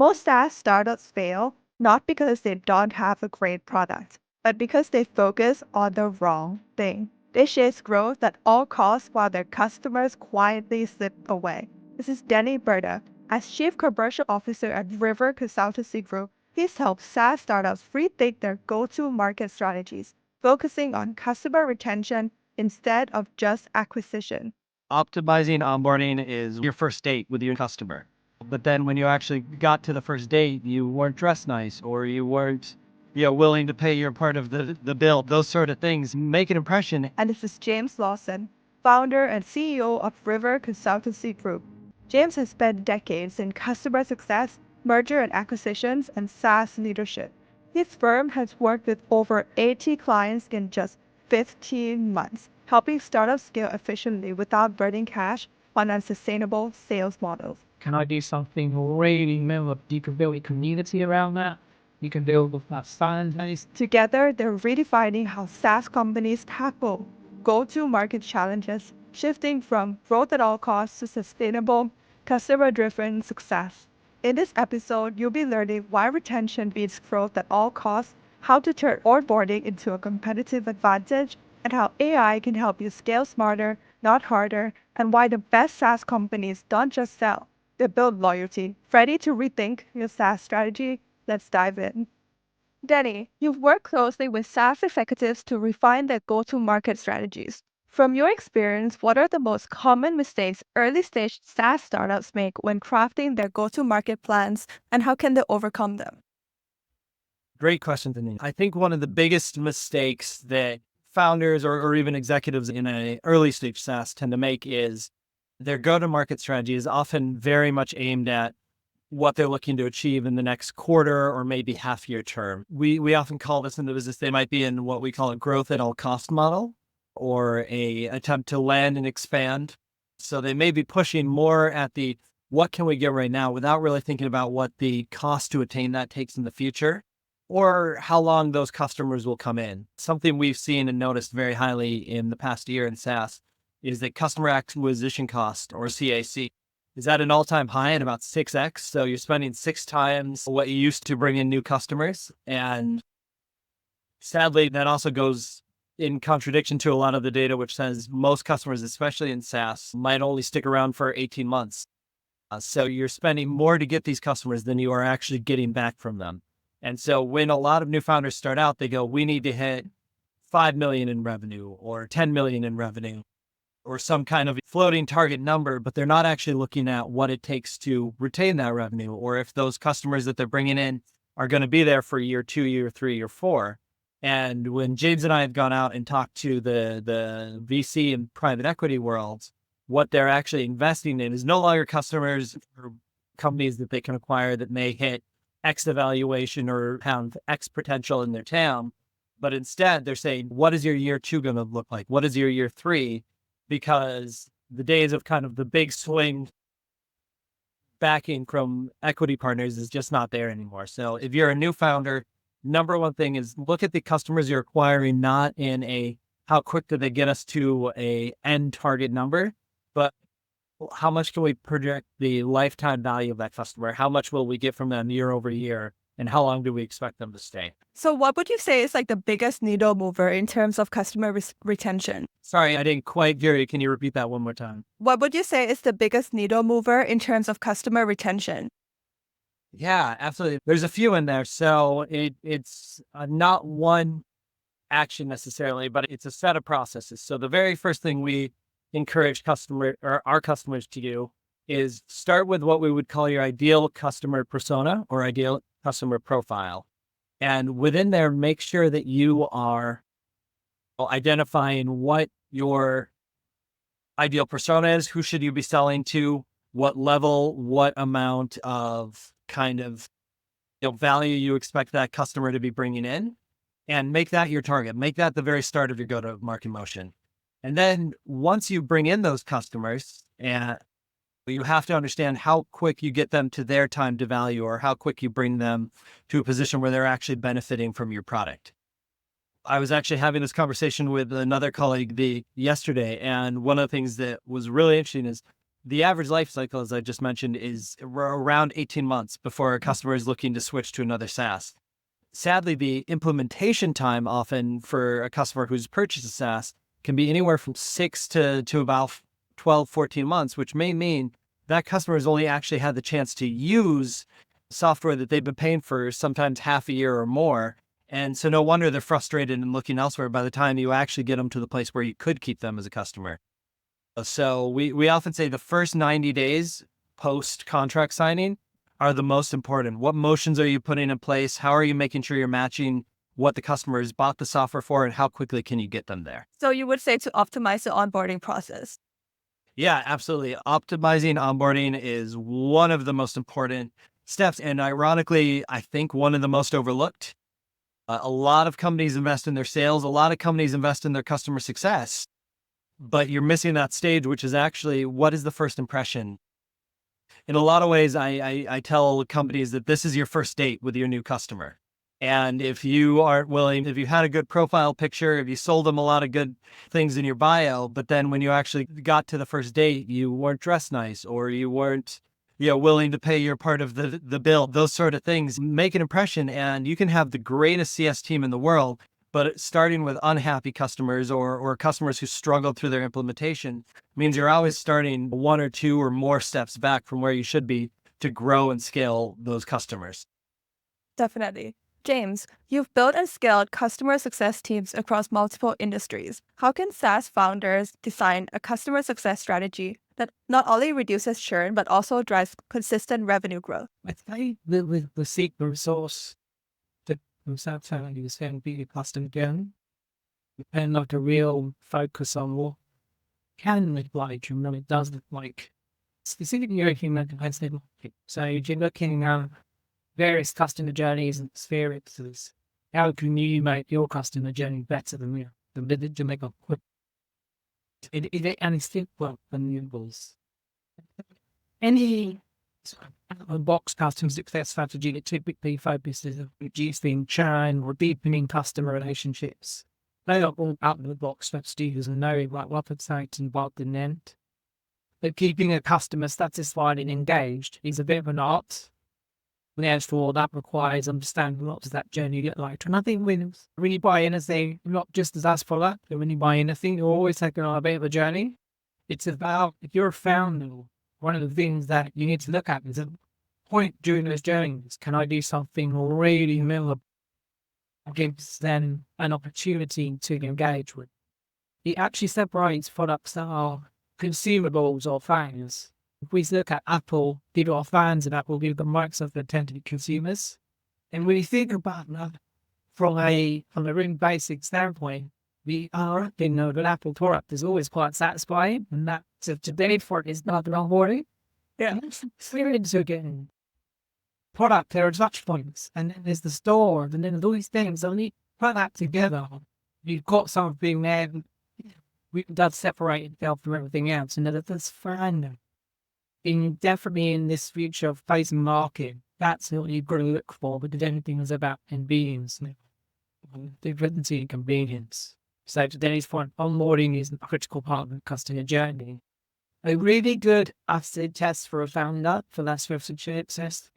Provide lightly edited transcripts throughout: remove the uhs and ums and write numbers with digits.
Most SaaS startups fail not because they don't have a great product, but because they focus on the wrong thing. They chase growth at all costs while their customers quietly slip away. This is Denny Burda. As Chief Commercial Officer at River Consultancy Group, he's helped SaaS startups rethink their go-to-market strategies, focusing on customer retention instead of just acquisition. Optimizing onboarding is your first date with your customer. But then when you actually got to the first date, you weren't dressed nice or you weren't, willing to pay your part of the bill. Those sort of things make an impression. And this is James Lawson, founder and CEO of River Consultancy Group. James has spent decades in customer success, merger and acquisitions, and SaaS leadership. His firm has worked with over 80 clients in just 15 months, helping startups scale efficiently without burning cash on unsustainable sales models. Can I do something really memorable? You can build a community around that. You can build with that fan base. Together, they're redefining how SaaS companies tackle go-to-market challenges, shifting from growth at all costs to sustainable, customer-driven success. In this episode, you'll be learning why retention beats growth at all costs, how to turn onboarding into a competitive advantage, and how AI can help you scale smarter, not harder, and why the best SaaS companies don't just sell, they build loyalty. Ready to rethink your SaaS strategy? Let's dive in. Denny, you've worked closely with SaaS executives to refine their go-to-market strategies. From your experience, what are the most common mistakes early-stage SaaS startups make when crafting their go-to-market plans, and how can they overcome them? Great question, Denise. I think one of the biggest mistakes that founders or even executives in an early stage SaaS tend to make is their go-to-market strategy is often very much aimed at what they're looking to achieve in the next quarter or maybe half year term. We often call this in the business, they might be in what we call a growth at all cost model or a attempt to land and expand. So they may be pushing more at the what can we get right now without really thinking about what the cost to attain that takes in the future or how long those customers will come in. Something we've seen and noticed very highly in the past year in SaaS is that customer acquisition cost or CAC is at an all-time high at about 6x. So you're spending 6 times what you used to bring in new customers. And sadly, that also goes in contradiction to a lot of the data, which says most customers, especially in SaaS, might only stick around for 18 months. So you're spending more to get these customers than you are actually getting back from them. And so when a lot of new founders start out, they go, we need to hit 5 million in revenue or 10 million in revenue, or some kind of floating target number, but they're not actually looking at what it takes to retain that revenue, or if those customers that they're bringing in are going to be there for year 2, year 3, or 4. And when James and I have gone out and talked to the VC and private equity worlds, what they're actually investing in is no longer customers or companies that they can acquire that may hit X evaluation or have X potential in their town, but instead they're saying, what is your year 2 going to look like? What is your year 3? Because the days of kind of the big swing backing from equity partners is just not there anymore. So if you're a new founder, number one thing is look at the customers you're acquiring, not in a how quick do they get us to a end target number, but how much can we project the lifetime value of that customer? How much will we get from them year over year? And how long do we expect them to stay? So, what would you say is like the biggest needle mover in terms of customer retention? Sorry, I didn't quite hear you. Can you repeat that one more time? What would you say is the biggest needle mover in terms of customer retention? Yeah, absolutely. There's a few in there. So it's not one action necessarily, but it's a set of processes. So the very first thing we encourage our customers to do is start with what we would call your ideal customer persona or ideal customer profile. And within there, make sure that you are identifying what your ideal persona is. Who should you be selling to? What level, what amount of kind of value you expect that customer to be bringing in, and make that your target. Make that the very start of your go-to-market motion. And then once you bring in those customers, and you have to understand how quick you get them to their time to value or how quick you bring them to a position where they're actually benefiting from your product. I was actually having this conversation with another colleague yesterday, and one of the things that was really interesting is The average life cycle, as I just mentioned, is around 18 months before a customer is looking to switch to another SaaS. Sadly, the implementation time often for a customer who's purchased a SaaS can be anywhere from 6 to about 12, 14 months, which may mean that customer has only actually had the chance to use software that they've been paying for sometimes half a year or more. And so no wonder they're frustrated and looking elsewhere by the time you actually get them to the place where you could keep them as a customer. So we often say the first 90 days post contract signing are the most important. What motions are you putting in place? How are you making sure you're matching what the customer has bought the software for, and how quickly can you get them there? So you would say to optimize the onboarding process. Yeah, absolutely. Optimizing onboarding is one of the most important steps. And ironically, I think one of the most overlooked. A lot of companies invest in their sales. A lot of companies invest in their customer success, but you're missing that stage, which is actually what is the first impression? In a lot of ways, I tell companies that this is your first date with your new customer. And if you aren't willing, if you had a good profile picture, if you sold them a lot of good things in your bio, but then when you actually got to the first date, you weren't dressed nice, or you weren't, willing to pay your part of the bill, those sort of things make an impression. And you can have the greatest CS team in the world, but starting with unhappy customers or customers who struggled through their implementation means you're always starting one or two or more steps back from where you should be to grow and scale those customers. Definitely. James, you've built and scaled customer success teams across multiple industries. How can SaaS founders design a customer success strategy that not only reduces churn, but also drives consistent revenue growth? I think that with the secret resource that SaaS founders is going to be custom again, and like a real focus on what can look like and what it does look like. Specifically, you're looking at the market. So you're looking at various customer journeys and experiences. How can you make your customer journey better than you? To make a quick, and it's simple renewables. Any box customer success strategy that typically focuses on reducing churn or deepening customer relationships. They are all out of the box strategies and knowing what excites and what the end. But keeping a customer satisfied and engaged is a bit of an art. Therefore, that requires understanding what does that journey look like. And I think when you buy anything, not just as SaaS product, but when you buy anything, you're always taking on a bit of a journey. It's about, if you're a founder, one of the things that you need to look at is a point during those journeys. Can I do something really memorable? Gives them an opportunity to engage with. It actually separates products that are consumables or fans. If we look at Apple, people are fans of Apple, people like Microsoft that tend to be consumers. And when you think about that from a really basic standpoint, we are in that Apple product is always quite satisfying, and that to benefit for it is not the onboarding. Yeah, experience again. Product, there are touch points, and then there's the store, and then all these things. And when you put that together, you've got something there that separate itself from everything else, and that's fine. Definitely in this future facing market, that's what you've got to look for, because everything is about convenience, difference in convenience. So to Denny's point, onboarding is a critical part of the customer journey. A really good acid test for a founder for that sort of success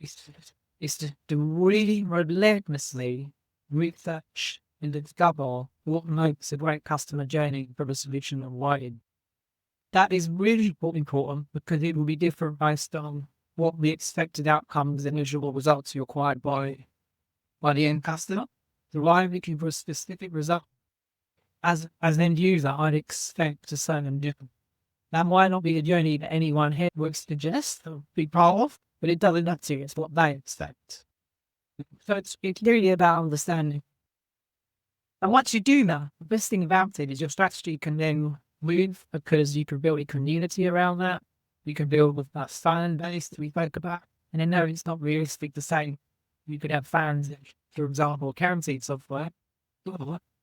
is to really relentlessly research and discover what makes a great customer journey for a solution and why. That is really important because it will be different based on what the expected outcomes and visual results you acquired by the end customer. So I'm looking for a specific result. As an end user, I'd expect a certain different. That might not be a journey that anyone here would suggest or be part of, but it doesn't matter. It's what they expect. So it's really about understanding. And once you do that, the best thing about it is your strategy can then move, because you can build a community around that. You can build with that fan base that we spoke about. And I know it's not realistic to say you could have fans, for example, guaranteed software.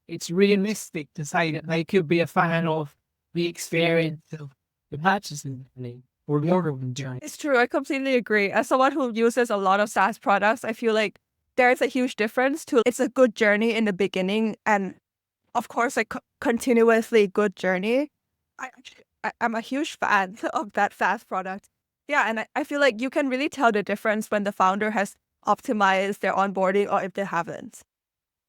It's realistic to say that they could be a fan of the experience of the purchasing or the ordering journey. It's true. I completely agree. As someone who uses a lot of SaaS products, I feel like there's a huge difference to it's a good journey in the beginning and of course a continuously good journey. I'm a huge fan of that SaaS product. Yeah, and I feel like you can really tell the difference when the founder has optimized their onboarding or if they haven't.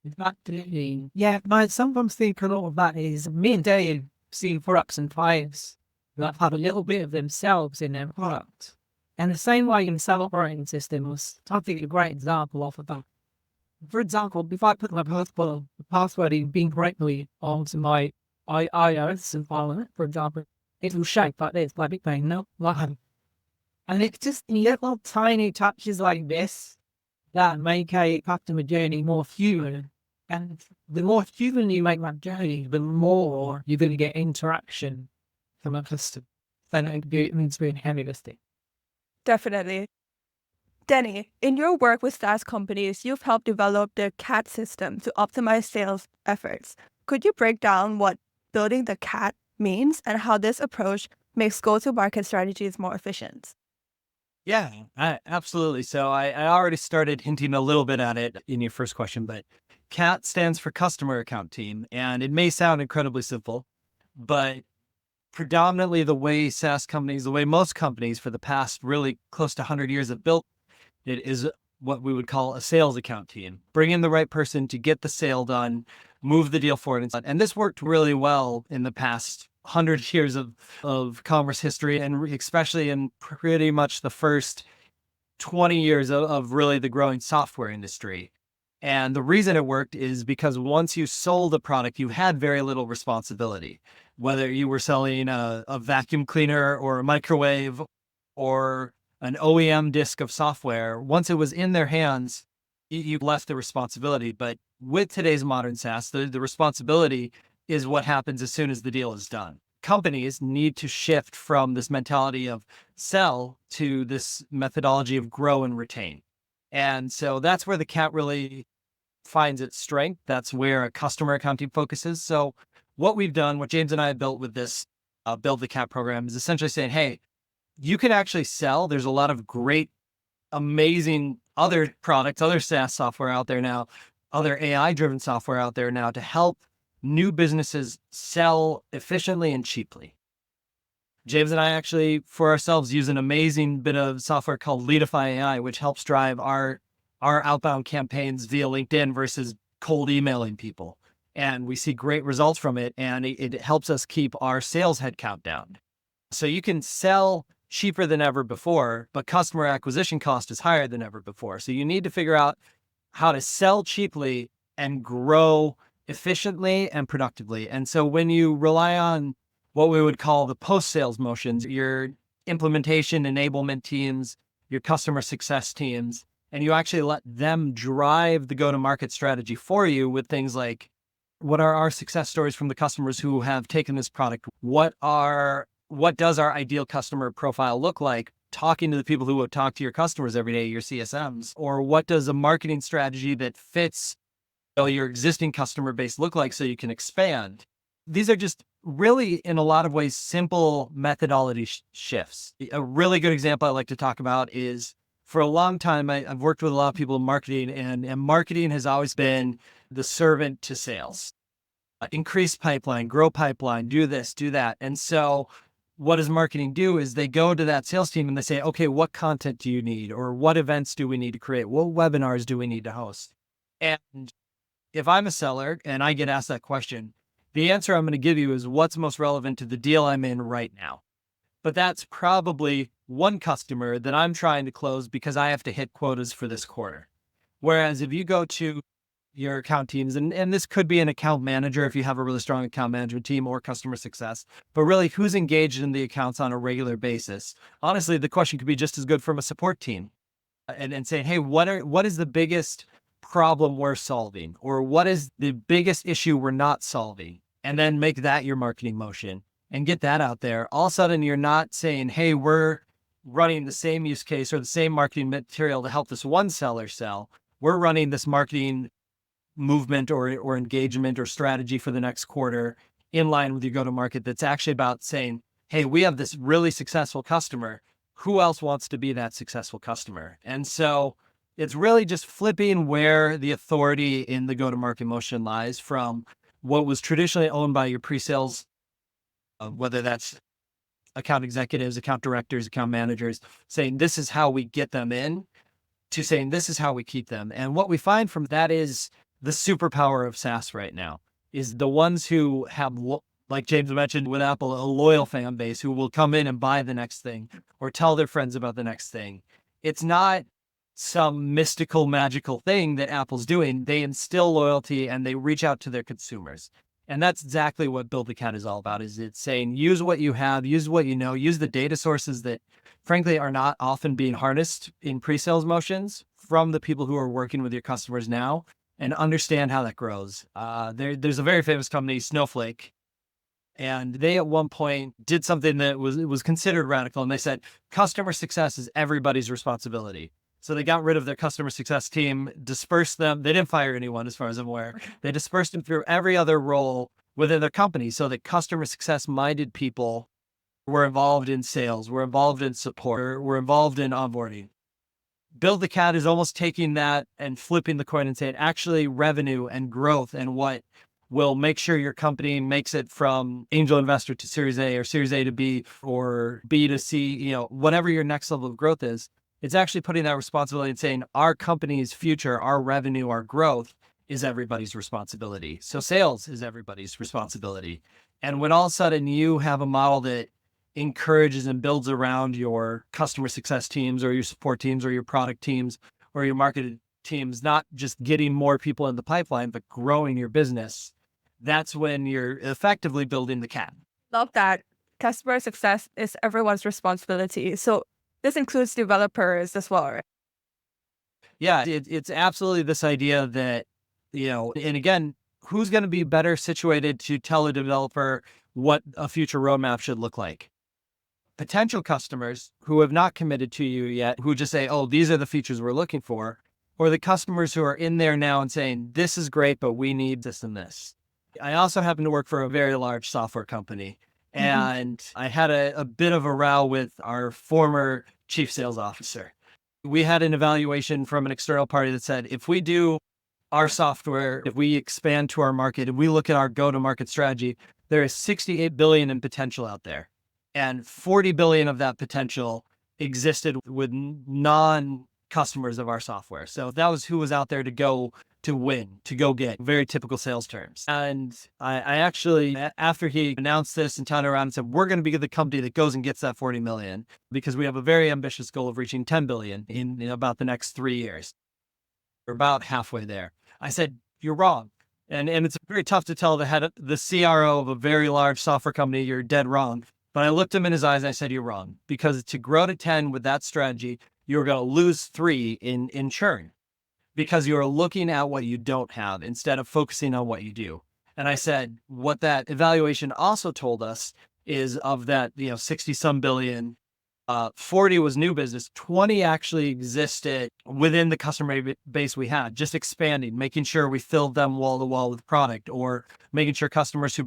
Exactly. Yeah, I sometimes think a lot of that is me and Dave seeing products and clients that have a little bit of themselves in their product. And the same way in cell operating system was, I think, a great example of that. For example, if I put my password in being correctly onto my iOS environment, for example, it will shape like this, like Big Bang, no? And it's just little tiny touches like this that make a customer journey more human. And the more human you make that journey, the more you're going to get interaction from a customer. Then it means being heavy lifting. Definitely. Denny, in your work with SaaS companies, you've helped develop the CAT system to optimize sales efforts. Could you break down what building the CAT means and how this approach makes go-to-market strategies more efficient? Yeah, absolutely. So I already started hinting a little bit at it in your first question, but CAT stands for Customer Account Team. And it may sound incredibly simple, but predominantly the way SaaS companies, the way most companies for the past really close to 100 years have built it is what we would call a sales account team. Bring in the right person to get the sale done, move the deal forward. And this worked really well in the past 100 years of commerce history, and especially in pretty much the first 20 years of really the growing software industry. And the reason it worked is because once you sold a product, you had very little responsibility. Whether you were selling a vacuum cleaner or a microwave or an OEM disk of software, once it was in their hands, you left the responsibility. But with today's modern SaaS, the responsibility is what happens as soon as the deal is done. Companies need to shift from this mentality of sell to this methodology of grow and retain. And so that's where the CAT really finds its strength. That's where a customer accounting focuses. So what we've done, what James and I have built with this Build the CAT program is essentially saying, hey, you can actually sell. There's a lot of great, amazing other products, other SaaS software out there now, other AI-driven software out there now to help new businesses sell efficiently and cheaply. James and I actually, for ourselves, use an amazing bit of software called Leadify AI, which helps drive our outbound campaigns via LinkedIn versus cold emailing people. And we see great results from it, and it helps us keep our sales headcount down. So you can sell cheaper than ever before, but customer acquisition cost is higher than ever before. So you need to figure out how to sell cheaply and grow efficiently and productively. And so when you rely on what we would call the post-sales motions, your implementation enablement teams, your customer success teams, and you actually let them drive the go-to-market strategy for you with things like, what are our success stories from the customers who have taken this product? What does our ideal customer profile look like? Talking to the people who would talk to your customers every day, your CSMs, or what does a marketing strategy that fits your existing customer base look like so you can expand? These are just really, in a lot of ways, simple methodology shifts. A really good example I like to talk about is, for a long time, I've worked with a lot of people in marketing, and marketing has always been the servant to sales. Increase pipeline, grow pipeline, do this, do that. And so what does marketing do is they go to that sales team and they say, okay, what content do you need? Or what events do we need to create? What webinars do we need to host? And if I'm a seller and I get asked that question, the answer I'm going to give you is what's most relevant to the deal I'm in right now. But that's probably one customer that I'm trying to close because I have to hit quotas for this quarter. Whereas if you go to your account teams, and this could be an account manager if you have a really strong account management team, or customer success, but really who's engaged in the accounts on a regular basis. Honestly, the question could be just as good from a support team and saying, hey, what is the biggest problem we're solving? Or what is the biggest issue we're not solving? And then make that your marketing motion and get that out there. All of a sudden, you're not saying, hey, we're running the same use case or the same marketing material to help this one seller sell. We're running this marketing movement or engagement or strategy for the next quarter in line with your go-to-market that's actually about saying, hey, we have this really successful customer. Who else wants to be that successful customer? And so it's really just flipping where the authority in the go-to-market motion lies from what was traditionally owned by your pre-sales, whether that's account executives, account directors, account managers, saying this is how we get them in, to saying this is how we keep them. And what we find from that is the superpower of SaaS right now is the ones who have, like James mentioned with Apple, a loyal fan base who will come in and buy the next thing or tell their friends about the next thing. It's not some mystical, magical thing that Apple's doing. They instill loyalty and they reach out to their consumers. And that's exactly what Build the Cat is all about, is it's saying, use what you have, use what you know, use the data sources that frankly are not often being harnessed in pre-sales motions from the people who are working with your customers now, and understand how that grows. There's a very famous company, Snowflake, and they at one point did something that was considered radical. And they said, customer success is everybody's responsibility. So they got rid of their customer success team, dispersed them. They didn't fire anyone, as far as I'm aware. They dispersed them through every other role within their company so that customer success minded people were involved in sales, were involved in support, were involved in onboarding. Build the Cat is almost taking that and flipping the coin and saying, actually, revenue and growth and what will make sure your company makes it from angel investor to Series A or Series A to B or B to C, whatever your next level of growth is. It's actually putting that responsibility and saying our company's future, our revenue, our growth is everybody's responsibility. So sales is everybody's responsibility. And when all of a sudden you have a model that encourages and builds around your customer success teams or your support teams or your product teams or your marketing teams, not just getting more people in the pipeline, but growing your business, that's when you're effectively building the cat. Love that. Customer success is everyone's responsibility. So this includes developers as well, right? Yeah, it's absolutely this idea that, and again, who's going to be better situated to tell a developer what a future roadmap should look like? Potential customers who have not committed to you yet, who just say, oh, these are the features we're looking for, or the customers who are in there now and saying, this is great, but we need this and this. I also happen to work for a very large software company, and I had a bit of a row with our former chief sales officer. We had an evaluation from an external party that said, if we do our software, if we expand to our market, if we look at our go-to-market strategy, there is 68 billion in potential out there. And 40 billion of that potential existed with non-customers of our software. So that was who was out there to go to win, to go get, very typical sales terms. And I actually, after he announced this and turned around and said, we're going to be the company that goes and gets that 40 million because we have a very ambitious goal of reaching 10 billion in about the next 3 years. We're about halfway there. I said, you're wrong. And it's very tough to tell the CRO of a very large software company, you're dead wrong. But I looked him in his eyes and I said, you're wrong, because to grow to 10 with that strategy, you're going to lose 3 in churn because you're looking at what you don't have instead of focusing on what you do. And I said, what that evaluation also told us is of that, 60 some billion, 40 was new business, 20 actually existed within the customer base we had, just expanding, making sure we filled them wall to wall with product, or making sure customers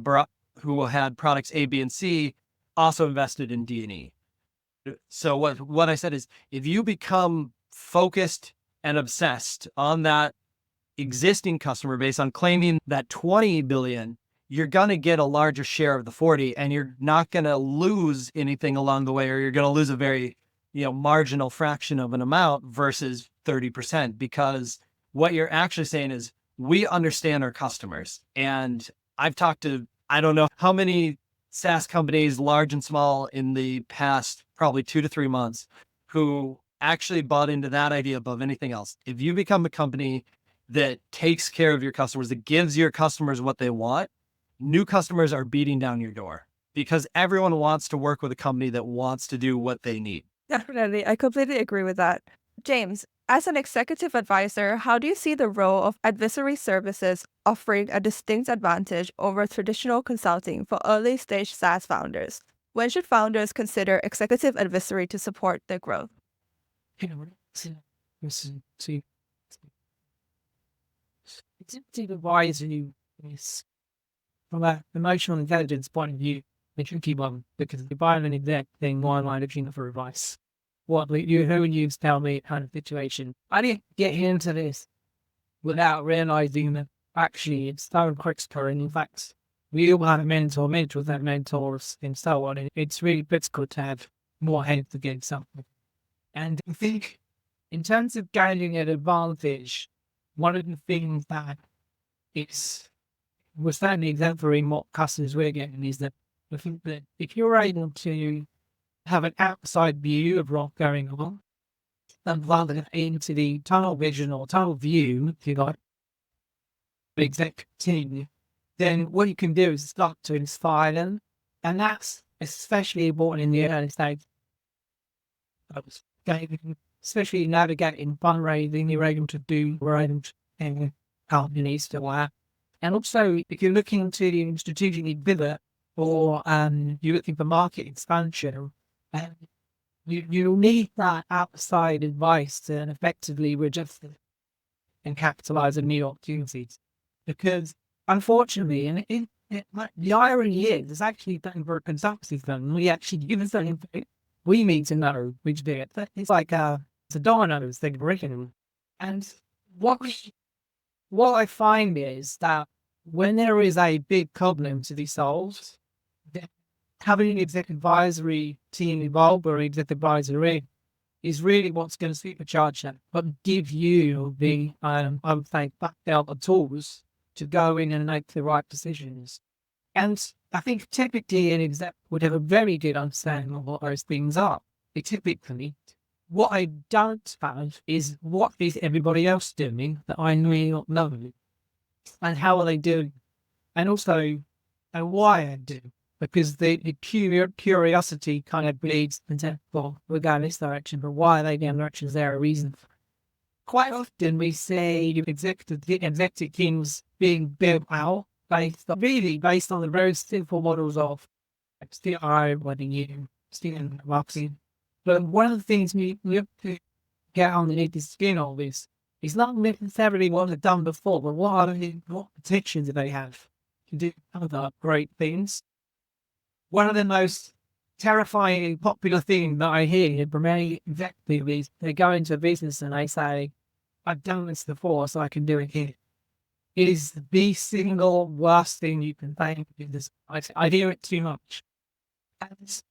who had products A, B, and C also invested in D&E. So what I said is, if you become focused and obsessed on that existing customer base, on claiming that 20 billion, you're going to get a larger share of the 40, and you're not going to lose anything along the way, or you're going to lose a very, marginal fraction of an amount versus 30%, because what you're actually saying is, we understand our customers. And I've talked to, I don't know how many SaaS companies, large and small, in the past probably 2 to 3 months, who actually bought into that idea above anything else. If you become a company that takes care of your customers, that gives your customers what they want, new customers are beating down your door because everyone wants to work with a company that wants to do what they need. Definitely. I completely agree with that. James, as an executive advisor, how do you see the role of advisory services offering a distinct advantage over traditional consulting for early stage SaaS founders? When should founders consider executive advisory to support their growth? It's advisory is, from an emotional intelligence point of view, a tricky one, because if I'm an exec, then why am I looking for advice? Who would you tell me kind of situation? I didn't get into this without realizing that actually it's so critical. And in fact, We all have a mentor, mentors have mentors, and so on. And it's really difficult to have more hands to get something. And I think in terms of gaining an advantage, one of the things that it's we're certainly exemplary what customers we're getting is that I think that if you're able to have an outside view of what's going on, and rather than into the tunnel vision or tunnel view, if you like, the exec team, then what you can do is start to inspire them. And that's especially important in the early stage. Especially navigating fundraising, you're able to do right and companies to work. And also, if you're looking to strategically pivot or you're looking for market expansion, you need that outside advice to effectively readjust and capitalize on new opportunities. Because unfortunately, the irony is, it's actually done for a consultancy firm. We actually give us that info. We need to know which do it. It's like it's a dominoes thing written. And what I find is that when there is a big problem to be solved, having an executive advisory team involved or executive advisory is really what's going to supercharge that, but give you the, I would say, back down the tools to go in and make the right decisions. And I think typically an exec would have a very good understanding of what those things are. Typically, what I don't have is what is everybody else doing that I may not know, and how are they doing, and also why I do. Because the curiosity kind of bleeds into, well, we're going this direction, but why are they going direction? Is there a reason? Quite often we see executive teams being built out based on the very simple models of CRO, running you, stealing marketing. But one of the things we have to get underneath the skin of is not necessarily what they've done before, but what potential do they have to do other great things. One of the most terrifying popular things that I hear from many executives is they go into a business and they say, I've done this before, so I can do it here. It is the single worst thing you can think because I hear it too much. And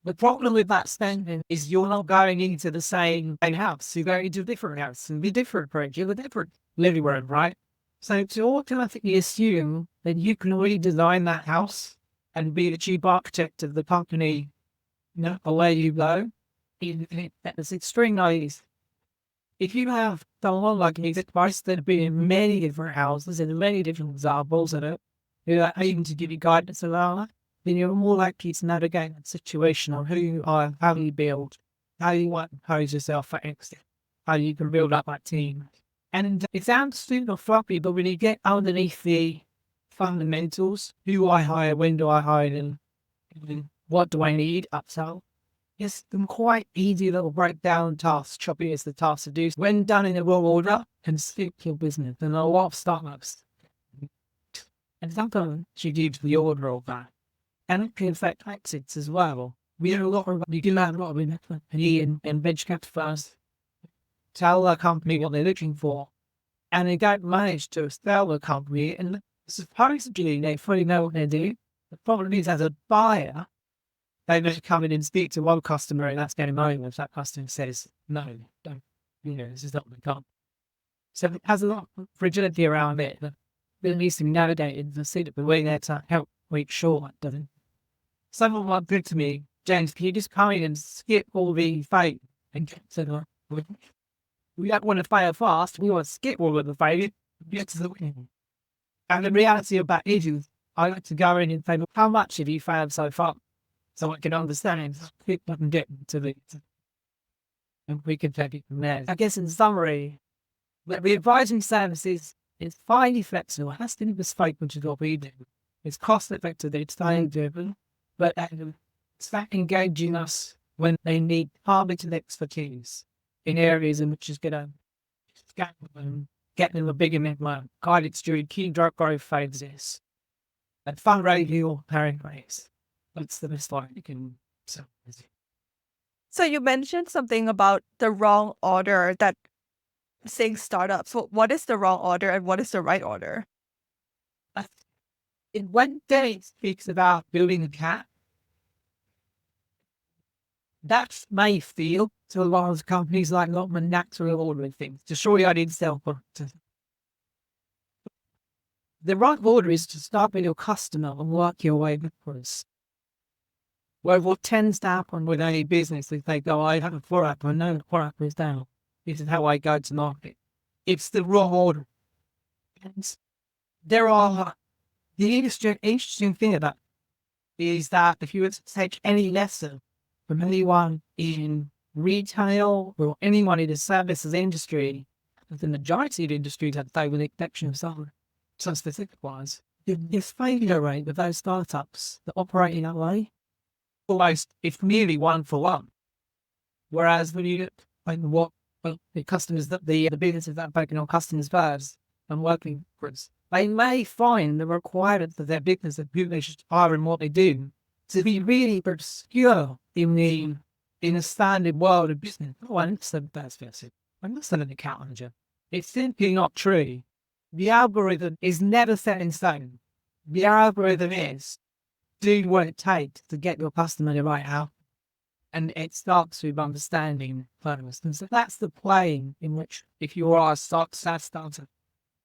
the problem with that statement is you're not going into the same house. You're going into a different house and a different approach. You have a different living room, right? So to automatically assume that you can redesign that house and be the chief architect of the company, away you go, it's extreme naive. If you have someone like me that advice that have been in many different houses and many different examples and who are aiming to give you guidance around that, then you're more likely to navigate that situation on who you are, how you build, how you want to pose yourself for exit, how you can build up that team. And it sounds super floppy, but when you get underneath the fundamentals, who I hire, when do I hire them, and what do I need, upsell, it's quite easy little breakdown tasks, choppy as the task to do. When done in the wrong order, can skip your business. And a lot of startups, and sometimes you give the order of that. And it can affect exits as well. We do a lot of investment and venture capital firms tell a company what they're looking for, and they don't manage to sell the company. And supposedly they fully know what they're doing. The problem is, as a buyer, they may come in and speak to one customer, and that's getting over if that customer says, no, don't, this is not the company. So it has a lot of fragility around it that needs to be navigated and see the way there to help make sure that doesn't. Someone might good to me, James, can you just come in and skip all the fail and get to the win? We don't want to fail fast, we want to skip all of the failure and get to the win. And the reality of that is I like to go in and say, well, how much have you failed so far? So I can understand if I can get to the, and we can take it from there. I guess in summary, the advising services is highly flexible, it has to be bespoke, which is what we do. It's cost effective, it's time driven, but it's that engaging us when they need targeted expertise in areas in which is going to get them a bigger network, guided through key drug growth phases, and fundraising or paraphrase. That's the best line you can say. So you mentioned something about the wrong order that saying startups. So what is the wrong order and what is the right order? When Denny speaks about building a cat, that may feel to a lot of companies like Lotman natural ordering things. To show you I didn't sell products. The right order is to start with your customer and work your way backwards. Well, what tends to happen with any business is they go, I have a product, I know the product is down. This is how I go to market. It's the wrong order. And there are, the interesting thing about it is that if you were to take any lesson from anyone in retail or anyone in the services industry, the majority of the industries have they with the exception of some specific ones, your failure rate with those startups that operate in that way, almost it's nearly 1-for-1. Whereas when you look at the customers that the businesses that are focusing on customers first and working backwards, they may find the requirements of their business and who they should hire and what they do to be really obscure in the standard world of business. Oh, I'm not the best person. I'm not an account manager. It's simply not true. The algorithm is never set in stone. The algorithm is do what it takes to get your customer the right outcome. And it starts with understanding purpose. And so that's the plane in which, if you are a SaaS starter,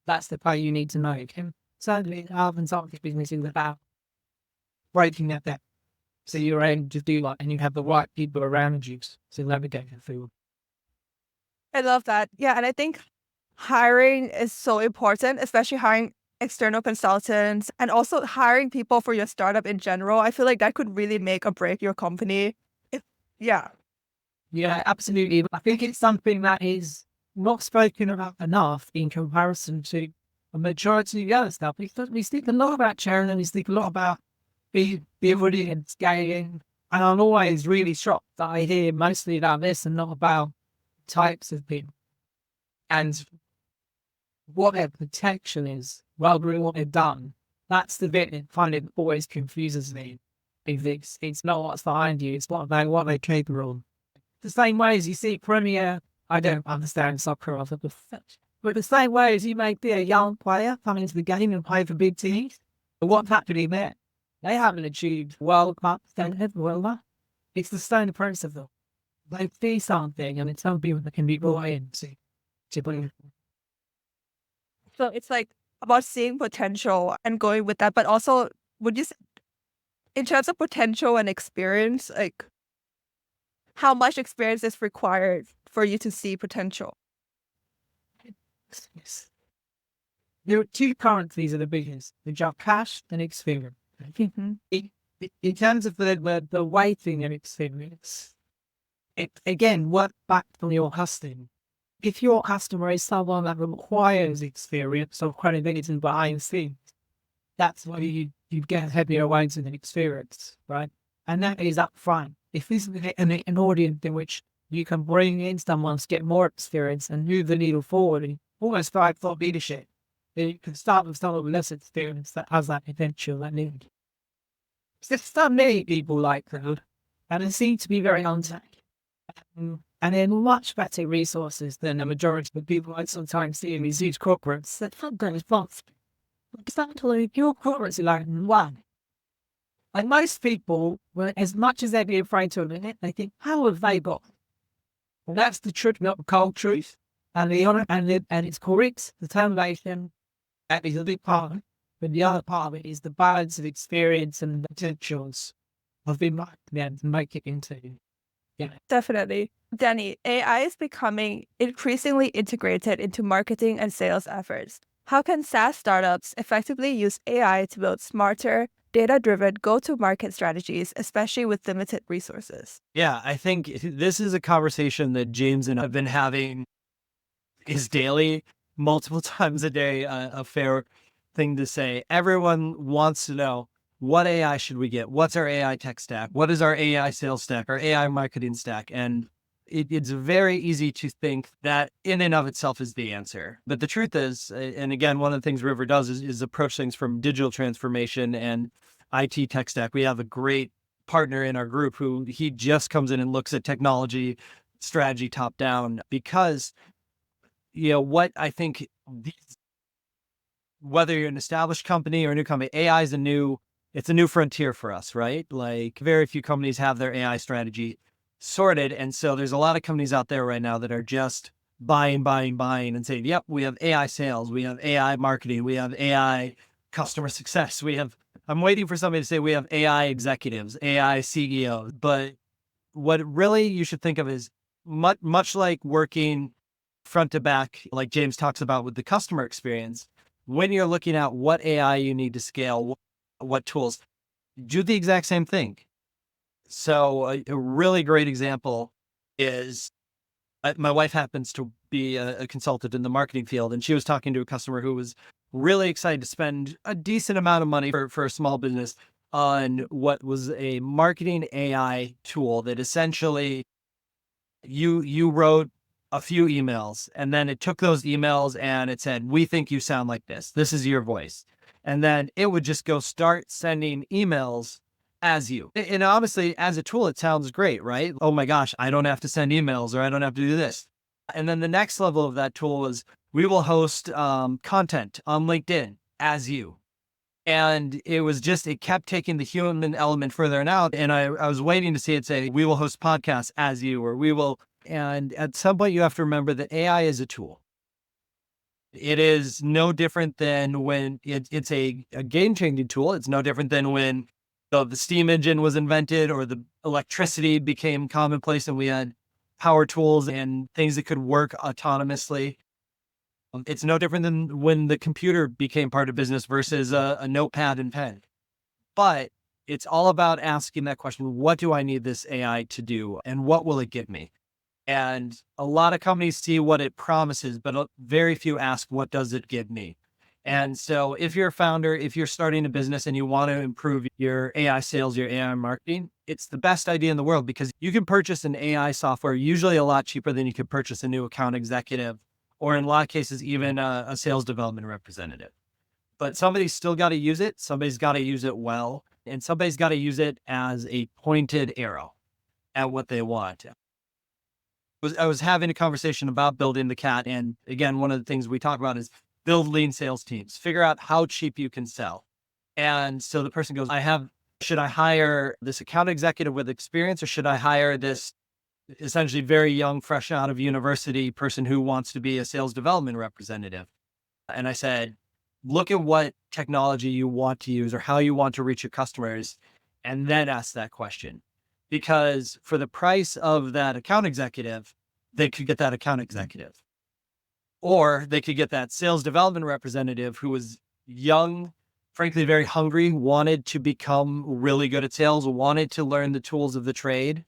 that's the play you need to know. And certainly, our consultancy business is about breaking that down. So you're able to do and you have the right people around you to navigate it through. I love that. Yeah, and I think hiring is so important, especially hiring external consultants and also hiring people for your startup in general. I feel like that could really make or break your company. Yeah. Yeah, absolutely. I think it's something that is not spoken about enough in comparison to a majority of the other stuff. We speak a lot about churn and we speak a lot about building and scaling. And I'm always really shocked that I hear mostly about this and not about types of people and what their potential is rather than what they've done. That's the bit that kind of always confuses me. It's not what's behind you, it's what they're capable of. The same way as you see Premier, I don't understand soccer of the such, but the same way as you may be a young player coming into the game and play for big teams, but what's happening there? They haven't achieved World Cup standard, well, it's the same process though. They see something and it's something that can be brought in to bring. So it's like about seeing potential and going with that, but also would you say, in terms of potential and experience, like how much experience is required for you to see potential? Yes. There are two currencies of the business, which are cash and experience. Mm-hmm. In terms of the weighting of experience, it again work back from your customer. If your customer is someone that requires experience or credibility behind the scenes, that's why you get heavier weights in experience, right? And that is up front. If this is an audience in which you can bring in someone to get more experience and move the needle forward and almost fight for leadership, then you can start with someone with less experience that has that potential, that need. There's so many people like that, and it seems to be very untapped. And they're much better resources than the majority of people I sometimes see in these huge corporates that have got response. Exactly, your corporates are like, one. Like most people, well, as much as they'd be afraid to admit it, they think, how have they got? Well, that's the truth, not the cold truth. And the honor and it's correct, the determination, that is a big part of it. But the other part of it is the balance of experience and the potentials of being to make it into. Yeah. Definitely. Denny, AI is becoming increasingly integrated into marketing and sales efforts. How can SaaS startups effectively use AI to build smarter, data-driven go-to-market strategies, especially with limited resources? Yeah, I think this is a conversation that James and I have been having is daily, multiple times a day, a fair thing to say. Everyone wants to know, what AI should we get? What's our AI tech stack? What is our AI sales stack, our AI marketing stack? And it's very easy to think that in and of itself is the answer. But the truth is, and again, one of the things River does is approach things from digital transformation and IT tech stack. We have a great partner in our group who he just comes in and looks at technology strategy top down because what I think these whether you're an established company or a new company, AI is it's a new frontier for us, right? Like very few companies have their AI strategy sorted. And so there's a lot of companies out there right now that are just buying and saying, yep, we have AI sales, we have AI marketing, we have AI customer success. I'm waiting for somebody to say we have AI executives, AI CEOs. But what really you should think of is much like working front to back, like James talks about with the customer experience, when you're looking at what AI you need to scale, what tools, do the exact same thing. So a really great example is my wife happens to be a consultant in the marketing field, and she was talking to a customer who was really excited to spend a decent amount of money for a small business on what was a marketing AI tool that essentially you wrote a few emails and then it took those emails and it said, we think you sound like this. This is your voice. And then it would just go start sending emails as you. And honestly, as a tool, it sounds great, right? Oh my gosh, I don't have to send emails or I don't have to do this. And then the next level of that tool was we will host content on LinkedIn as you. And it kept taking the human element further and out. And I was waiting to see it say, we will host podcasts as you, or we will. And at some point, you have to remember that AI is a tool. It is no different than when it's a game changing tool. It's no different than when the steam engine was invented or the electricity became commonplace and we had power tools and things that could work autonomously. It's no different than when the computer became part of business versus a notepad and pen. But it's all about asking that question, what do I need this AI to do? And what will it give me? And a lot of companies see what it promises, but very few ask, what does it give me? And so if you're a founder, if you're starting a business and you want to improve your AI sales, your AI marketing, it's the best idea in the world because you can purchase an AI software usually a lot cheaper than you could purchase a new account executive, or in a lot of cases, even a sales development representative. But somebody's still got to use it. Somebody's got to use it well, and somebody's got to use it as a pointed arrow at what they want. I was having a conversation about building the cat. And again, one of the things we talk about is build lean sales teams, figure out how cheap you can sell. And so the person goes, should I hire this account executive with experience or should I hire this essentially very young, fresh out of university person who wants to be a sales development representative? And I said, look at what technology you want to use or how you want to reach your customers, and then ask that question. Because for the price of that account executive, they could get that account executive. Or they could get that sales development representative who was young, frankly, very hungry, wanted to become really good at sales, wanted to learn the tools of the trade.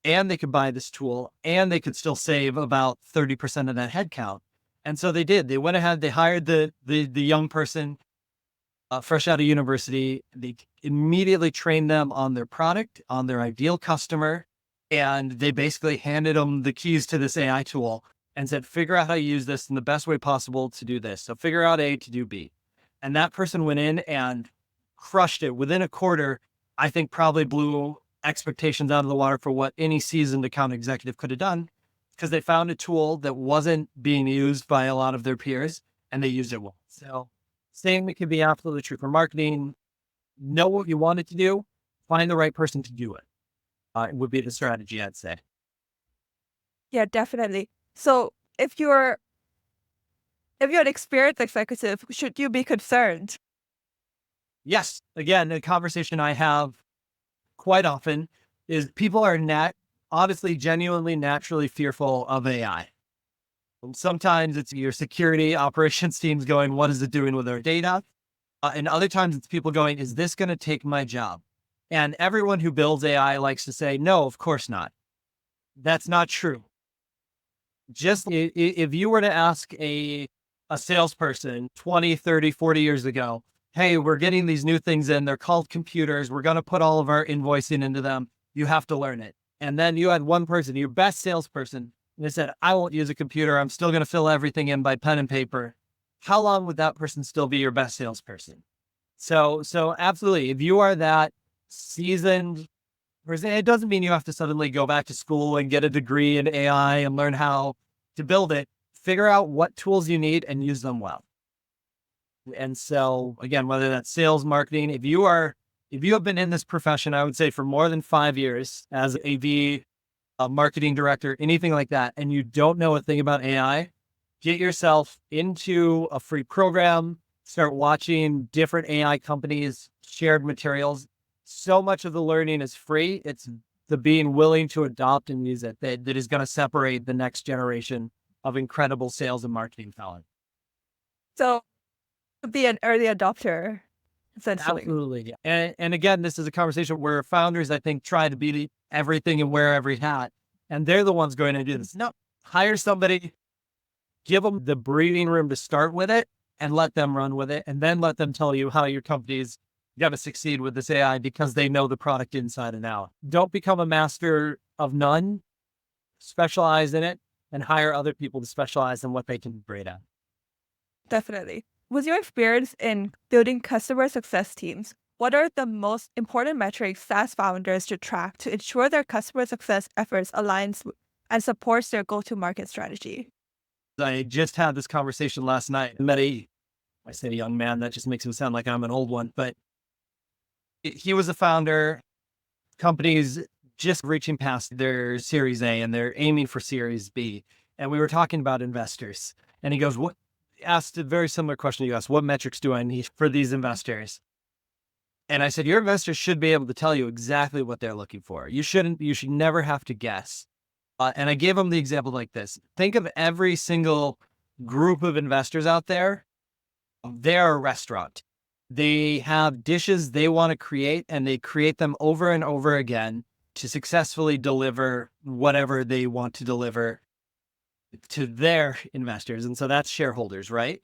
And they could buy this tool and they could still save about 30% of that headcount. And so they did. They went ahead, they hired the young person fresh out of university. They immediately trained them on their product, on their ideal customer. And they basically handed them the keys to this AI tool and said, figure out how to use this in the best way possible to do this. So figure out A to do B. And that person went in and crushed it within a quarter. I think probably blew expectations out of the water for what any seasoned account executive could have done, because they found a tool that wasn't being used by a lot of their peers and they used it well. So same, it can be absolutely true for marketing. Know what you want it to do, find the right person to do it. Would be the strategy, I'd say. Yeah, definitely. So if you're an experienced executive, should you be concerned? Yes. Again, a conversation I have quite often is people are honestly, genuinely, naturally fearful of AI. Sometimes it's your security operations teams going, what is it doing with our data? And other times it's people going, is this going to take my job? And everyone who builds AI likes to say, no, of course not. That's not true. Just if you were to ask a salesperson 20, 30, 40 years ago, hey, we're getting these new things in, they're called computers. We're going to put all of our invoicing into them. You have to learn it. And then you had one person, your best salesperson, and they said, I won't use a computer. I'm still going to fill everything in by pen and paper. How long would that person still be your best salesperson? So absolutely. If you are that seasoned person, it doesn't mean you have to suddenly go back to school and get a degree in AI and learn how to build it. Figure out what tools you need and use them well. And so again, whether that's sales, marketing, if you have been in this profession, I would say for more than 5 years as a marketing director, anything like that, and you don't know a thing about AI, get yourself into a free program, start watching different AI companies, shared materials. So much of the learning is free. It's the being willing to adopt and use it that is going to separate the next generation of incredible sales and marketing talent. So be an early adopter, essentially. Absolutely. Yeah. And again, this is a conversation where founders, I think, try to be everything and wear every hat. And they're the ones going to do this. No, hire somebody, give them the breathing room to start with it and let them run with it. And then let them tell you how your company's going to succeed with this AI because they know the product inside and out. Don't become a master of none, specialize in it, and hire other people to specialize in what they can be great at. Definitely. With your experience in building customer success teams, what are the most important metrics SaaS founders should track to ensure their customer success efforts aligns and supports their go-to-market strategy? I just had this conversation last night. I say a young man, that just makes him sound like I'm an old one, but he was a founder, companies just reaching past their Series A and they're aiming for Series B. And we were talking about investors. And he goes, asked a very similar question you asked, what metrics do I need for these investors? And I said, your investors should be able to tell you exactly what they're looking for. You should never have to guess. And I gave him the example like this. Think of every single group of investors out there. They're a restaurant. They have dishes they want to create and they create them over and over again to successfully deliver whatever they want to deliver to their investors. And so that's shareholders, right?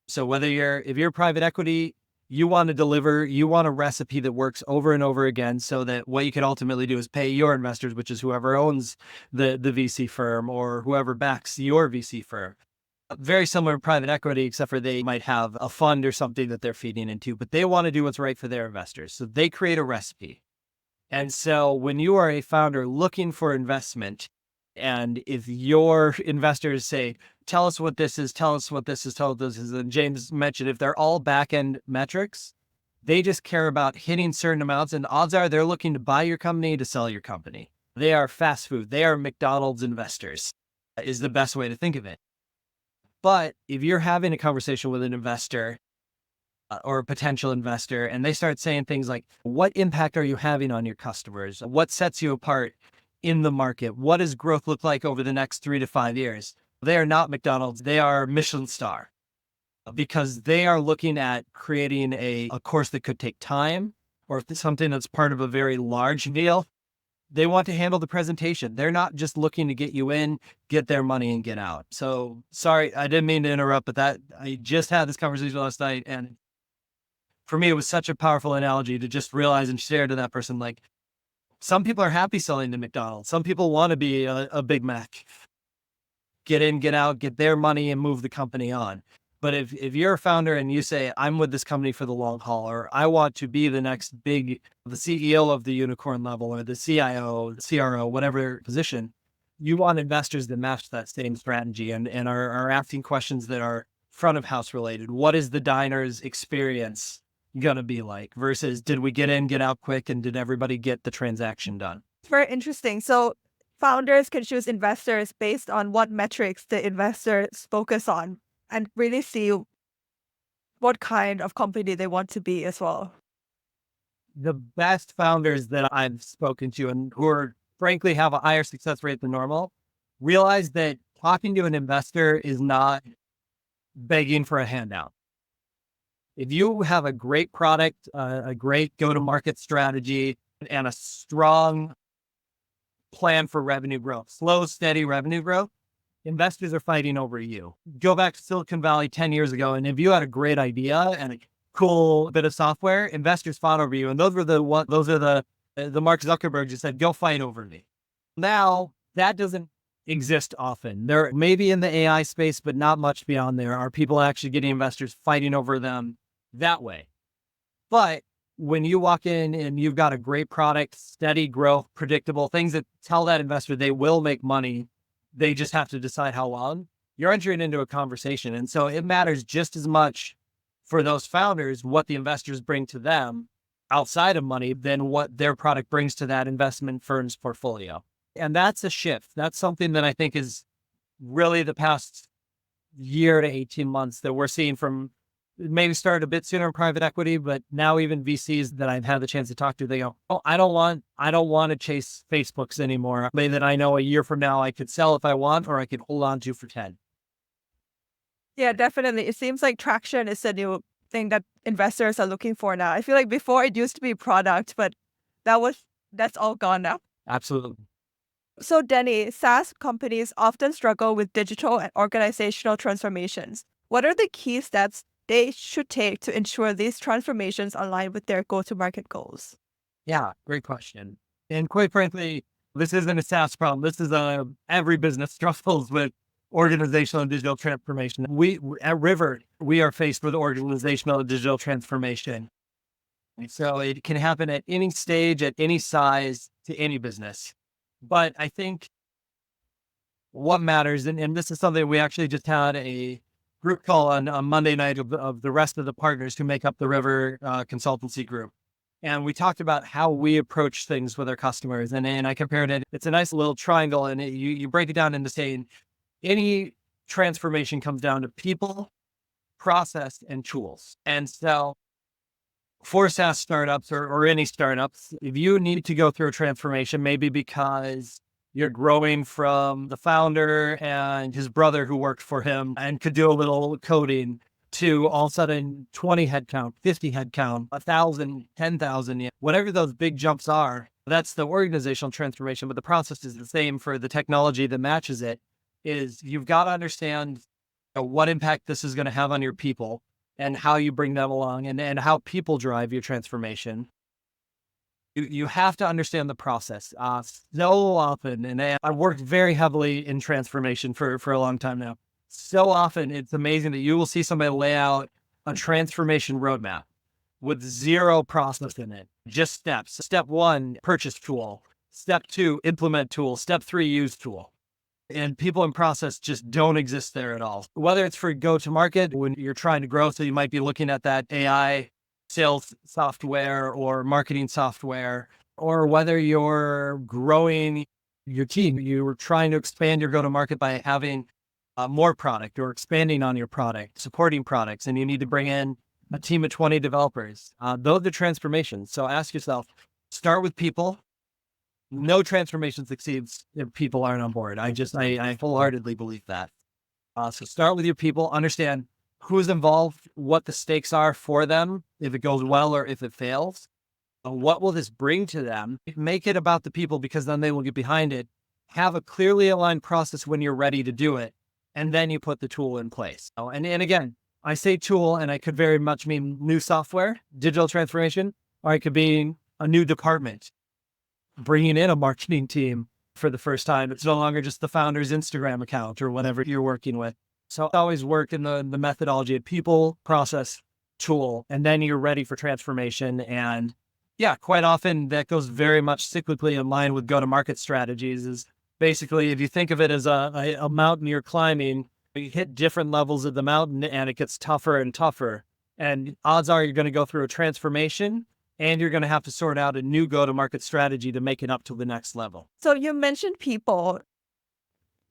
So if you're private equity, you want a recipe that works over and over again so that what you can ultimately do is pay your investors, which is whoever owns the VC firm or whoever backs your VC firm. Very similar to private equity, except for they might have a fund or something that they're feeding into, but they want to do what's right for their investors. So they create a recipe. And so when you are a founder looking for investment, and if your investors say, tell us what this is, tell us what this is, tell us what this is, and James mentioned, if they're all back-end metrics, they just care about hitting certain amounts, and odds are they're looking to buy your company, to sell your company. They are fast food. They are McDonald's investors, is the best way to think of it. But if you're having a conversation with an investor or a potential investor, and they start saying things like, what impact are you having on your customers? What sets you apart in the market? What does growth look like over the next 3 to 5 years? They are not McDonald's. They are Michelin star because they are looking at creating a course that could take time or something that's part of a very large deal. They want to handle the presentation. They're not just looking to get you in, get their money and get out. So sorry, I didn't mean to interrupt, but I just had this conversation last night. And for me, it was such a powerful analogy to just realize and share to that person, like, some people are happy selling to McDonald's. Some people want to be a Big Mac, get in, get out, get their money and move the company on. But if you're a founder and you say, I'm with this company for the long haul, or I want to be the CEO of the unicorn level, or the CIO, CRO, whatever position, you want investors that match that same strategy and are asking questions that are front of house related. What is the diner's experience going to be like versus did we get in, get out quick, and did everybody get the transaction done? It's very interesting. So founders can choose investors based on what metrics the investors focus on and really see what kind of company they want to be as well. The best founders that I've spoken to and who are frankly have a higher success rate than normal realize that talking to an investor is not begging for a handout. If you have a great product, a great go-to-market strategy, and a strong plan for revenue growth, slow, steady revenue growth, investors are fighting over you. Go back to Silicon Valley 10 years ago, and if you had a great idea and a cool bit of software, investors fought over you. And those are the Mark Zuckerberg just said, go fight over me. Now, that doesn't exist often. There maybe in the AI space, but not much beyond there are people actually getting investors fighting over them that way. But when you walk in and you've got a great product, steady growth, predictable things that tell that investor they will make money, they just have to decide how long, you're entering into a conversation. And so it matters just as much for those founders what the investors bring to them outside of money than what their product brings to that investment firm's portfolio. And that's a shift. That's something that I think is really the past year to 18 months that we're seeing from maybe started a bit sooner in private equity, but now even VCs that I've had the chance to talk to, they go, "Oh, I don't want to chase Facebooks anymore. Maybe that I know a year from now I could sell if I want, or I could hold on to for 10." Yeah, definitely. It seems like traction is a new thing that investors are looking for now. I feel like before it used to be product, but that's all gone now. Absolutely. So, Denny, SaaS companies often struggle with digital and organizational transformations. What are the key steps they should take to ensure these transformations align with their go-to-market goals? Yeah, great question. And quite frankly, this isn't a SaaS problem. This is every business struggles with organizational and digital transformation. We at River, we are faced with organizational and digital transformation. And so it can happen at any stage, at any size, to any business. But I think what matters, and this is something we actually just had a group call on Monday night of the rest of the partners who make up the River Consultancy group. And we talked about how we approach things with our customers. And I compared it, it's a nice little triangle. And you break it down into saying any transformation comes down to people, process, and tools. And so for SaaS startups or any startups, if you need to go through a transformation, maybe because you're growing from the founder and his brother who worked for him and could do a little coding to all of a sudden 20 headcount, 50 headcount, 1,000, 10,000, whatever those big jumps are, that's the organizational transformation. But the process is the same for the technology that matches it. Is you've got to understand what impact this is going to have on your people and how you bring them along and how people drive your transformation. You have to understand the process. So often, and I've worked very heavily in transformation for a long time now. So often, it's amazing that you will see somebody lay out a transformation roadmap with zero process in it, just steps. Step 1, purchase tool. Step 2, implement tool. Step 3, use tool. And people in process just don't exist there at all. Whether it's for go-to-market, when you're trying to grow, so you might be looking at that AI sales software or marketing software, or whether you're growing your team, you're trying to expand your go-to-market by having more product or expanding on your product, supporting products, and you need to bring in a team of 20 developers. Those are transformations. So ask yourself, start with people. No transformation succeeds if people aren't on board. I wholeheartedly believe that. So start with your people, understand who's involved, what the stakes are for them, if it goes well or if it fails. What will this bring to them? Make it about the people because then they will get behind it. Have a clearly aligned process when you're ready to do it. And then you put the tool in place. And again, I say tool and I could very much mean new software, digital transformation, or it could be a new department. Bringing in a marketing team for the first time. It's no longer just the founder's Instagram account or whatever you're working with. So I always work in the methodology of people, process, tool, and then you're ready for transformation. And yeah, quite often that goes very much cyclically in line with go-to-market strategies. Is basically, if you think of it as a mountain you're climbing, you hit different levels of the mountain and it gets tougher and tougher. And odds are you're going to go through a transformation and you're going to have to sort out a new go-to-market strategy to make it up to the next level. So you mentioned people.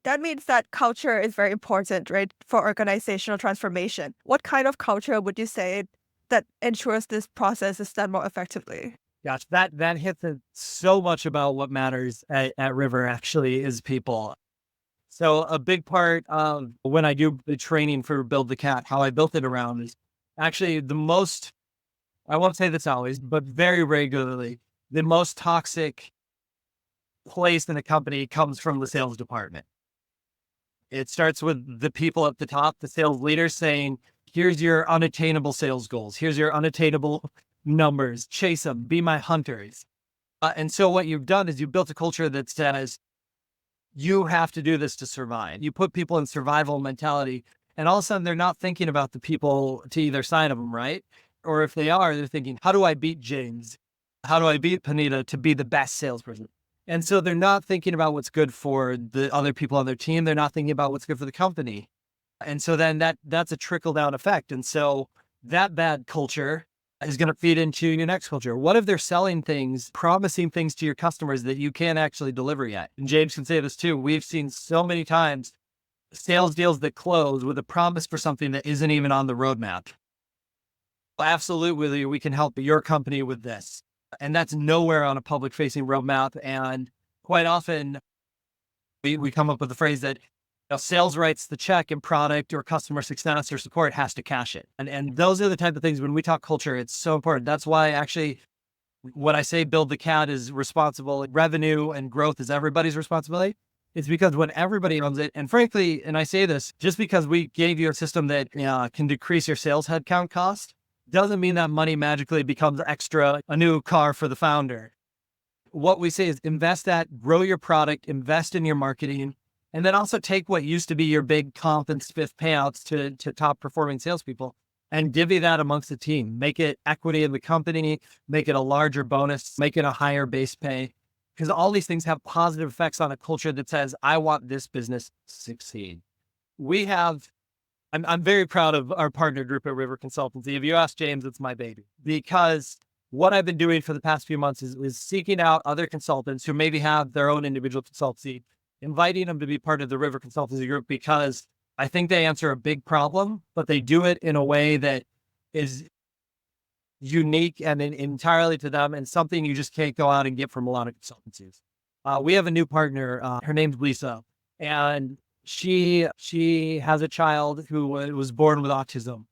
That means that culture is very important, right, for organizational transformation. What kind of culture would you say that ensures this process is done more effectively? Gosh, that hits it so much about what matters at River actually is people. So a big part of when I do the training for Build the Cat, how I built it around is actually the most, I won't say this always, but very regularly, the most toxic place in a company comes from the sales department. It starts with the people at the top, the sales leaders saying, here's your unattainable sales goals. Here's your unattainable numbers. Chase them. Be my hunters. And so what you've done is you built a culture that says, you have to do this to survive. You put people in survival mentality, and all of a sudden they're not thinking about the people to either side of them, right? Or if they are, they're thinking, how do I beat James? How do I beat Panida to be the best salesperson? And so they're not thinking about what's good for the other people on their team. They're not thinking about what's good for the company. And so then that's a trickle down effect. And so that bad culture is going to feed into your next culture. What if they're selling things, promising things to your customers that you can't actually deliver yet? And James can say this too. We've seen so many times sales deals that close with a promise for something that isn't even on the roadmap. Absolutely, we can help your company with this. And that's nowhere on a public facing roadmap. And quite often we come up with the phrase that sales writes the check and product or customer success or support has to cash it. And those are the type of things when we talk culture, it's so important. That's why actually when I say build the cat is responsible, revenue and growth is everybody's responsibility. It's because when everybody owns it, and frankly, and I say this, just because we gave you a system that can decrease your sales headcount cost, doesn't mean that money magically becomes extra, a new car for the founder. What we say is invest that, grow your product, invest in your marketing, and then also take what used to be your big comp and spiff payouts to top performing salespeople and divvy that amongst the team. Make it equity in the company, make it a larger bonus, make it a higher base pay. Because all these things have positive effects on a culture that says, I want this business to succeed. I'm very proud of our partner group at River Consultancy. If you ask James, it's my baby. Because what I've been doing for the past few months is seeking out other consultants who maybe have their own individual consultancy, inviting them to be part of the River Consultancy group, because I think they answer a big problem, but they do it in a way that is unique and entirely to them and something you just can't go out and get from a lot of consultancies. We have a new partner. Her name's Lisa, and she has a child who was born with autism.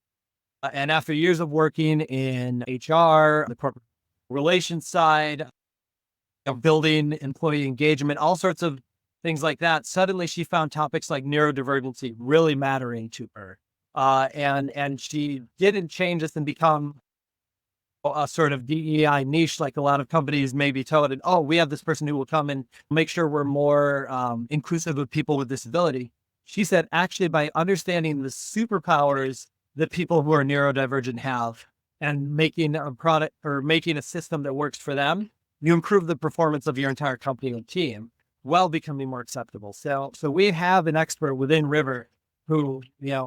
And after years of working in HR, the corporate relations side, building employee engagement, all sorts of things like that, suddenly she found topics like neurodivergency really mattering to her. And she didn't change this and become a sort of DEI niche like a lot of companies maybe touted. Oh, we have this person who will come and make sure we're more inclusive of people with disability. She said, actually, by understanding the superpowers that people who are neurodivergent have and making a product or making a system that works for them, you improve the performance of your entire company and team while becoming more acceptable. So we have an expert within River who,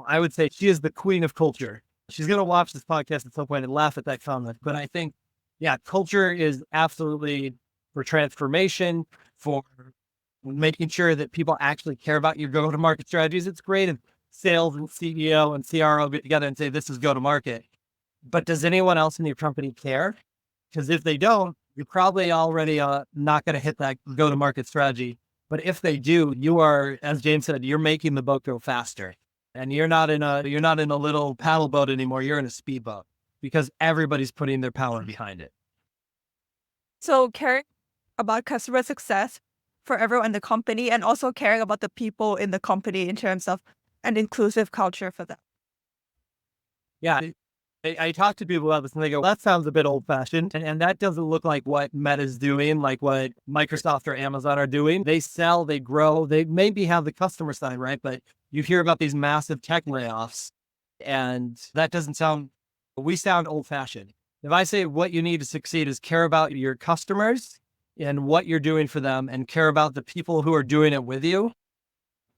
I would say she is the queen of culture. She's going to watch this podcast at some point and laugh at that comment. But I think, culture is absolutely for transformation, for making sure that people actually care about your go-to-market strategies. It's great if sales and CEO and CRO get together and say, this is go-to-market. But does anyone else in your company care? Because if they don't, you're probably already not going to hit that go-to-market strategy. But if they do, you are, as James said, you're making the boat go faster. And you're not in a little paddle boat anymore. You're in a speedboat because everybody's putting their power behind it. So caring about customer success for everyone in the company and also caring about the people in the company in terms of an inclusive culture for them. Yeah. I talk to people about this and they go, that sounds a bit old fashioned. And that doesn't look like what Meta's doing, like what Microsoft or Amazon are doing. They sell, they grow, they maybe have the customer side, right? But you hear about these massive tech layoffs and that doesn't sound, we sound old fashioned. If I say what you need to succeed is care about your customers and what you're doing for them and care about the people who are doing it with you.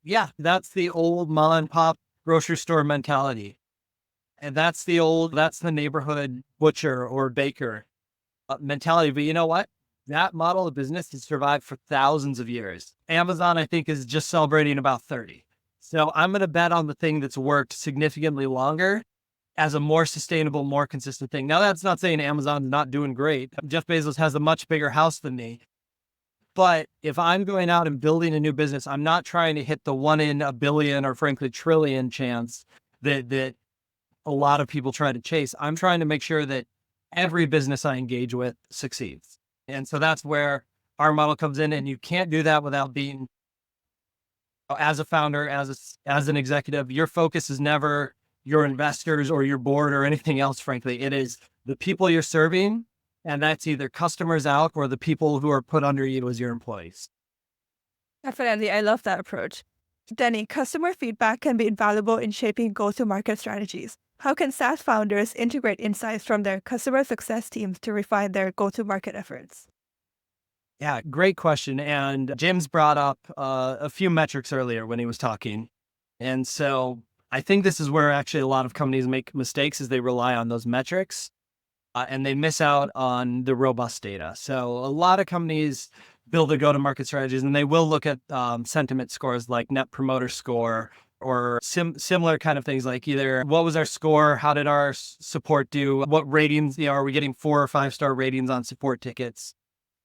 Yeah, that's the old mom and pop grocery store mentality. And that's the neighborhood butcher or baker mentality. But you know what? That model of business has survived for thousands of years. Amazon, I think, is just celebrating about 30. So I'm going to bet on the thing that's worked significantly longer as a more sustainable, more consistent thing. Now, that's not saying Amazon's not doing great. Jeff Bezos has a much bigger house than me. But if I'm going out and building a new business, I'm not trying to hit the 1 in a billion or frankly trillion chance that a lot of people try to chase. I'm trying to make sure that every business I engage with succeeds. And so that's where our model comes in. And you can't do that without being, as a founder, as an executive, your focus is never your investors or your board or anything else, frankly. It is the people you're serving. And that's either customers out or the people who are put under you as your employees. Definitely. I love that approach. Denny, customer feedback can be invaluable in shaping go-to-market strategies. How can SaaS founders integrate insights from their customer success teams to refine their go-to-market efforts? Yeah, great question. And James brought up a few metrics earlier when he was talking. And so I think this is where actually a lot of companies make mistakes is they rely on those metrics and they miss out on the robust data. So a lot of companies build their go-to-market strategies and they will look at sentiment scores like net promoter score or similar kind of things like either what was our score, how did our support do, what ratings, are we getting 4 or 5 star ratings on support tickets?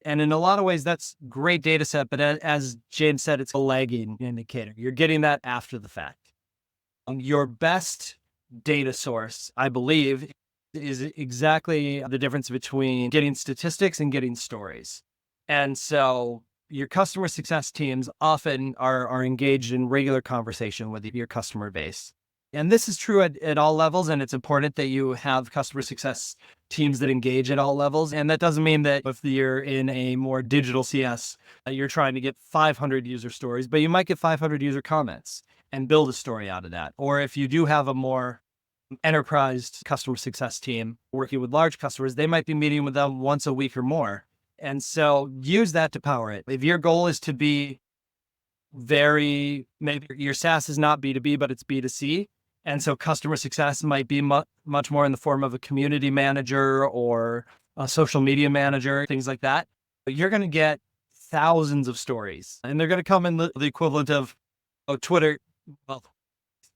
And in a lot of ways, that's great data set. But as James said, it's a lagging indicator. You're getting that after the fact. Your best data source, I believe, is exactly the difference between getting statistics and getting stories. And so your customer success teams often are engaged in regular conversation with your customer base. And this is true at all levels. And it's important that you have customer success teams that engage at all levels. And that doesn't mean that if you're in a more digital CS, you're trying to get 500 user stories, but you might get 500 user comments and build a story out of that. Or if you do have a more enterprise customer success team working with large customers, they might be meeting with them once a week or more. And so use that to power it. If your goal is to be maybe your SaaS is not B2B, but it's B2C. And so customer success might be much more in the form of a community manager or a social media manager, things like that. But you're going to get thousands of stories and they're going to come in the equivalent of Twitter,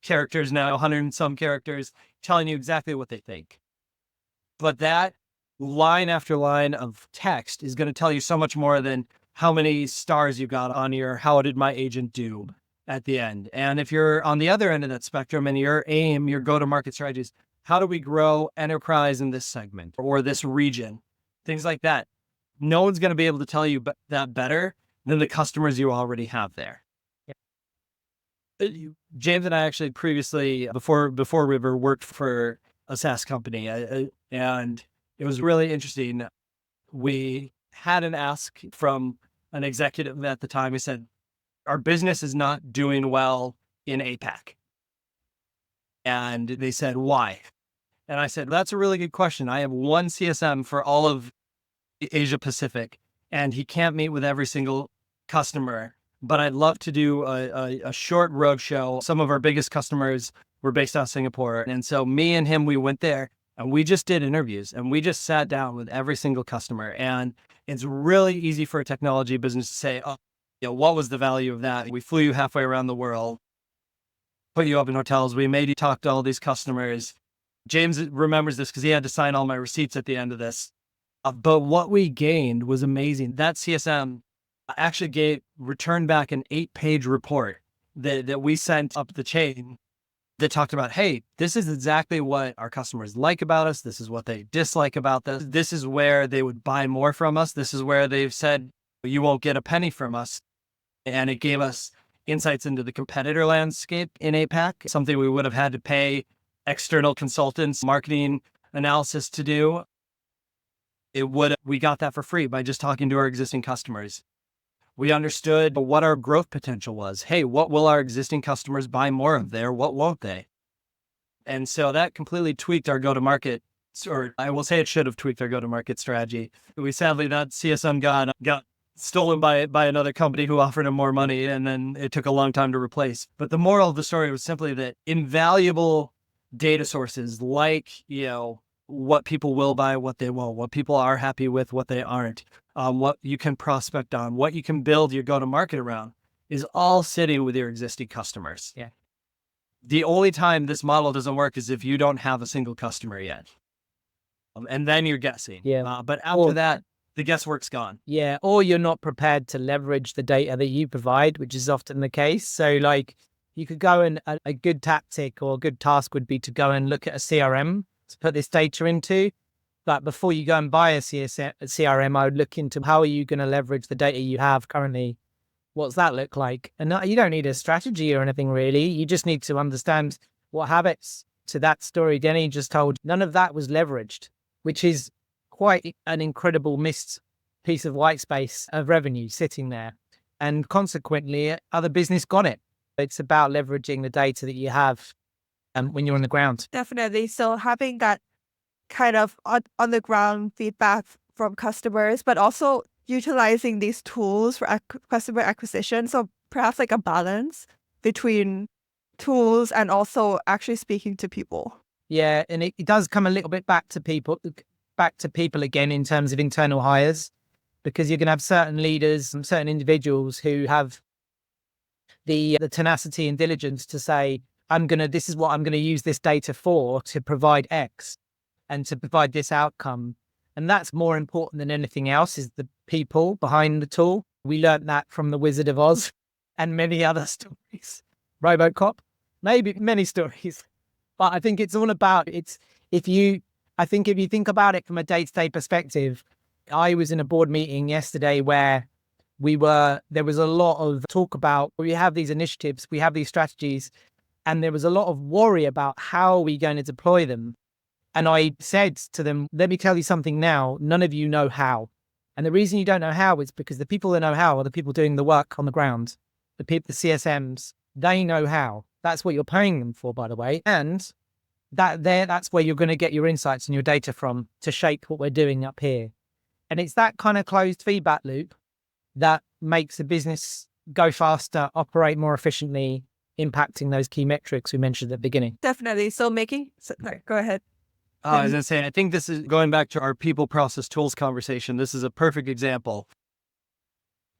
characters now, 100 and some characters telling you exactly what they think. But that line after line of text is going to tell you so much more than how many stars you got on your how did my agent do at the end. And if you're on the other end of that spectrum and your go-to-market strategies, how do we grow enterprise in this segment or this region, things like that. No one's going to be able to tell you that better than the customers you already have there. James and I actually previously, before River, worked for a SaaS company, and it was really interesting. We had an ask from an executive at the time. He said, our business is not doing well in APAC. And they said, why? And I said, that's a really good question. I have one CSM for all of Asia Pacific, and he can't meet with every single customer. But I'd love to do a short road show. Some of our biggest customers were based out of Singapore. And so me and him, we went there and we just did interviews and we just sat down with every single customer. And it's really easy for a technology business to say, oh, what was the value of that? We flew you halfway around the world, put you up in hotels. We made you talk to all these customers. James remembers this because he had to sign all my receipts at the end of this. But what we gained was amazing. That CSM actually returned back an 8-page report that we sent up the chain that talked about, hey, this is exactly what our customers like about us. This is what they dislike about this. This is where they would buy more from us. This is where they've said, you won't get a penny from us. And it gave us insights into the competitor landscape in APAC, something we would have had to pay external consultants, marketing analysis to do. We got that for free by just talking to our existing customers. We understood what our growth potential was. Hey, what will our existing customers buy more of there? What won't they? And so that completely tweaked our go-to-market, or I will say it should have tweaked our go-to-market strategy. Sadly, that CSM got stolen by another company who offered him more money, and then it took a long time to replace. But the moral of the story was simply that invaluable data sources like, what people will buy, what they won't, what people are happy with, what they aren't, what you can prospect on, what you can build your go-to-market around is all sitting with your existing customers. Yeah. The only time this model doesn't work is if you don't have a single customer yet. And then you're guessing. Yeah. But after that, the guesswork's gone. Yeah. Or you're not prepared to leverage the data that you provide, which is often the case. So like you could go and a good tactic or a good task would be to go and look at a CRM to put this data into. Like before you go and buy a CRM, I would look into how are you going to leverage the data you have currently? What's that look like? And you don't need a strategy or anything really. You just need to understand what habits. To that story Denny just told, none of that was leveraged, which is quite an incredible missed piece of white space of revenue sitting there. And consequently, other business got it. It's about leveraging the data that you have when you're on the ground. Definitely. So having that kind of on the ground feedback from customers, but also utilizing these tools for customer acquisition. So perhaps like a balance between tools and also actually speaking to people. Yeah, and it does come a little bit back to people again in terms of internal hires, because you're going to have certain leaders and certain individuals who have the tenacity and diligence to say, this is what I'm going to use this data for to provide X and to provide this outcome. And that's more important than anything else, is the people behind the tool. We learned that from the Wizard of Oz and many other stories. RoboCop, maybe many stories. But I think it's all about if you think about it from a day-to-day perspective. I was in a board meeting yesterday where there was a lot of talk about, we have these initiatives, we have these strategies, and there was a lot of worry about how are we going to deploy them. And I said to them, let me tell you something now, none of you know how. And the reason you don't know how is because the people that know how are the people doing the work on the ground. The CSMs, they know how. That's what you're paying them for, by the way. And that's where you're going to get your insights and your data from to shape what we're doing up here. And it's that kind of closed feedback loop that makes a business go faster, operate more efficiently, impacting those key metrics we mentioned at the beginning. Definitely. So go ahead. I was going to say, I think this is going back to our people process tools conversation. This is a perfect example.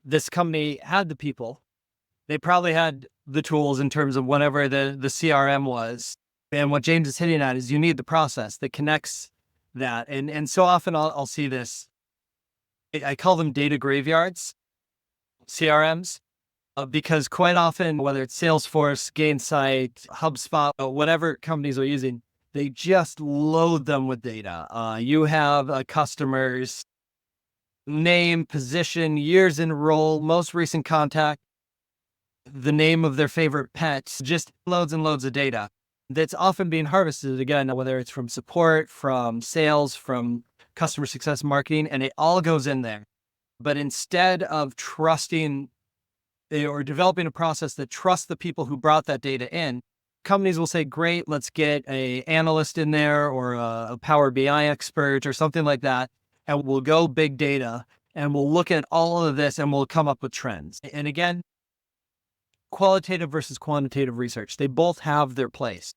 This company had the people. They probably had the tools in terms of whatever the CRM was. And what James is hitting at is you need the process that connects that. And so often I'll see this. I call them data graveyards, CRMs, because quite often, whether it's Salesforce, Gainsight, HubSpot, whatever companies are using, they just load them with data. You have a customer's name, position, years in role, most recent contact, the name of their favorite pets, just loads and loads of data that's often being harvested, again, whether it's from support, from sales, from customer success marketing, and it all goes in there. But instead of trusting or developing a process that trusts the people who brought that data in, companies will say, great, let's get an analyst in there or a Power BI expert or something like that. And we'll go big data and we'll look at all of this and we'll come up with trends. And again, qualitative versus quantitative research, they both have their place.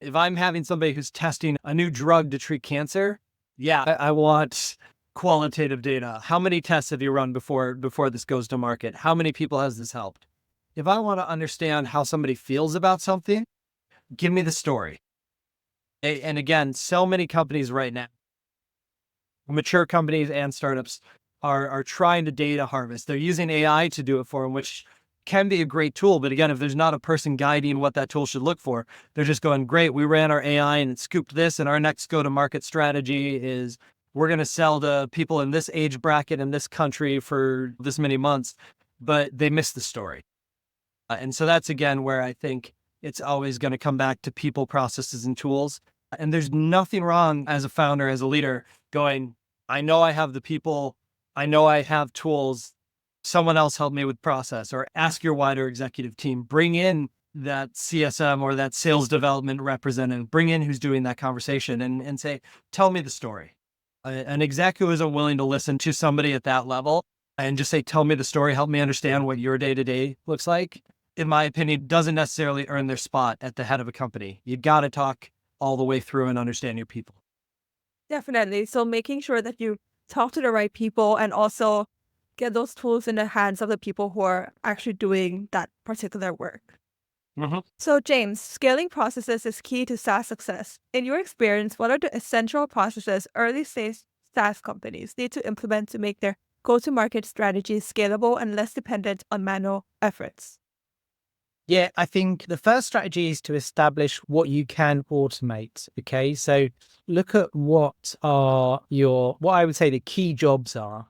If I'm having somebody who's testing a new drug to treat cancer, I want qualitative data. How many tests have you run before this goes to market? How many people has this helped? If I want to understand how somebody feels about something, give me the story. And again, so many companies right now, mature companies and startups, are trying to data harvest. They're using AI to do it for them, which can be a great tool. But again, if there's not a person guiding what that tool should look for, they're just going, great, we ran our AI and it scooped this, and our next go-to-market strategy is we're going to sell to people in this age bracket in this country for this many months, but they missed the story. And so that's, again, where I think it's always going to come back to people, processes, and tools. And there's nothing wrong as a founder, as a leader, going, I know I have the people, I know I have tools, someone else help me with process, or ask your wider executive team, bring in that CSM or that sales development representative, bring in who's doing that conversation and say, tell me the story. An exec who isn't willing to listen to somebody at that level and just say, tell me the story, help me understand what your day-to-day looks like, in my opinion, doesn't necessarily earn their spot at the head of a company. You got to talk all the way through and understand your people. Definitely. So making sure that you talk to the right people and also get those tools in the hands of the people who are actually doing that particular work. Mm-hmm. So James, scaling processes is key to SaaS success. In your experience, what are the essential processes early stage SaaS companies need to implement to make their go-to-market strategies scalable and less dependent on manual efforts? Yeah, I think the first strategy is to establish what you can automate. Okay, so look at what I would say the key jobs are.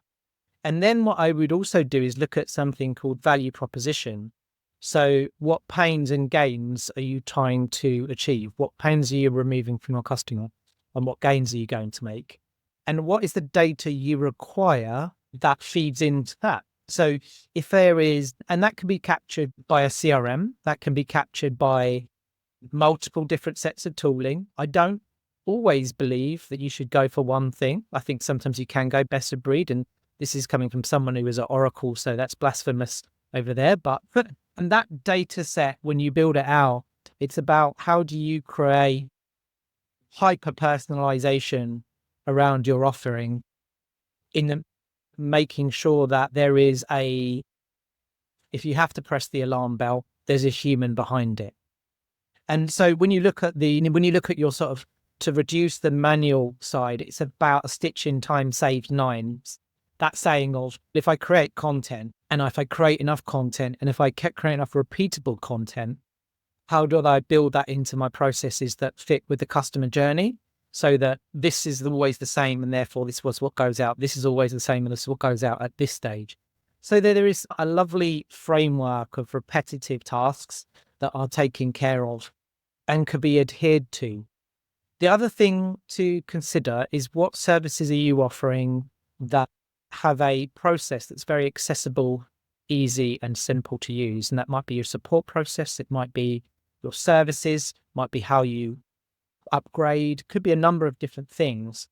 And then what I would also do is look at something called value proposition. So what pains and gains are you trying to achieve? What pains are you removing from your customer? And what gains are you going to make? And what is the data you require that feeds into that? So if there is, and that can be captured by a CRM, that can be captured by multiple different sets of tooling. I don't always believe that you should go for one thing. I think sometimes you can go best of breed. And this is coming from someone who was at Oracle, so that's blasphemous over there. And that data set, when you build it out, It's about how do you create hyper personalization around your offering in the making sure that there is if you have to press the alarm bell, there's a human behind it. And so when you look at your sort of, to reduce the manual side, it's about a stitch in time saved nines. That saying of, if I create content and if I create enough content and if I create enough repeatable content, how do I build that into my processes that fit with the customer journey so that this is always the same and therefore this was what goes out. This is always the same and this is what goes out at this stage. So there is a lovely framework of repetitive tasks that are taken care of and could be adhered to. The other thing to consider is what services are you offering that have a process that's very accessible, easy and simple to use. And that might be your support process. It might be your services, might be how you upgrade, could be a number of different things.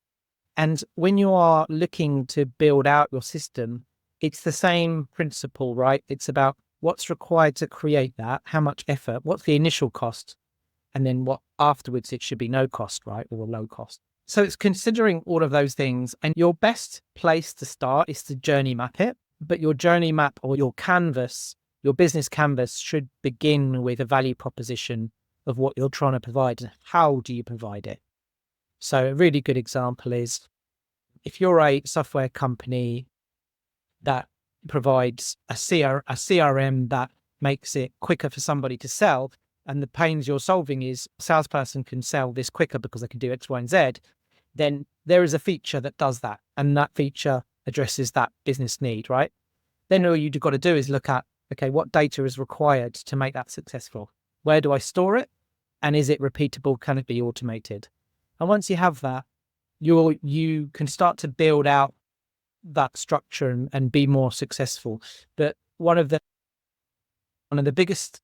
And when you are looking to build out your system, it's the same principle, right? It's about what's required to create that, how much effort, what's the initial cost, and then what afterwards it should be no cost, right? Or low cost. So it's considering all of those things. And your best place to start is to journey map it. But your journey map or your canvas, your business canvas should begin with a value proposition of what you're trying to provide and how do you provide it. So a really good example is if you're a software company that provides a CRM that makes it quicker for somebody to sell, and the pains you're solving is a salesperson can sell this quicker because they can do X, Y, and Z, then there is a feature that does that. And that feature addresses that business need, right? Then all you've got to do is look at, okay, what data is required to make that successful? Where do I store it? And is it repeatable? Can it be automated? And once you have that, you can start to build out that structure and be more successful. But one of the biggest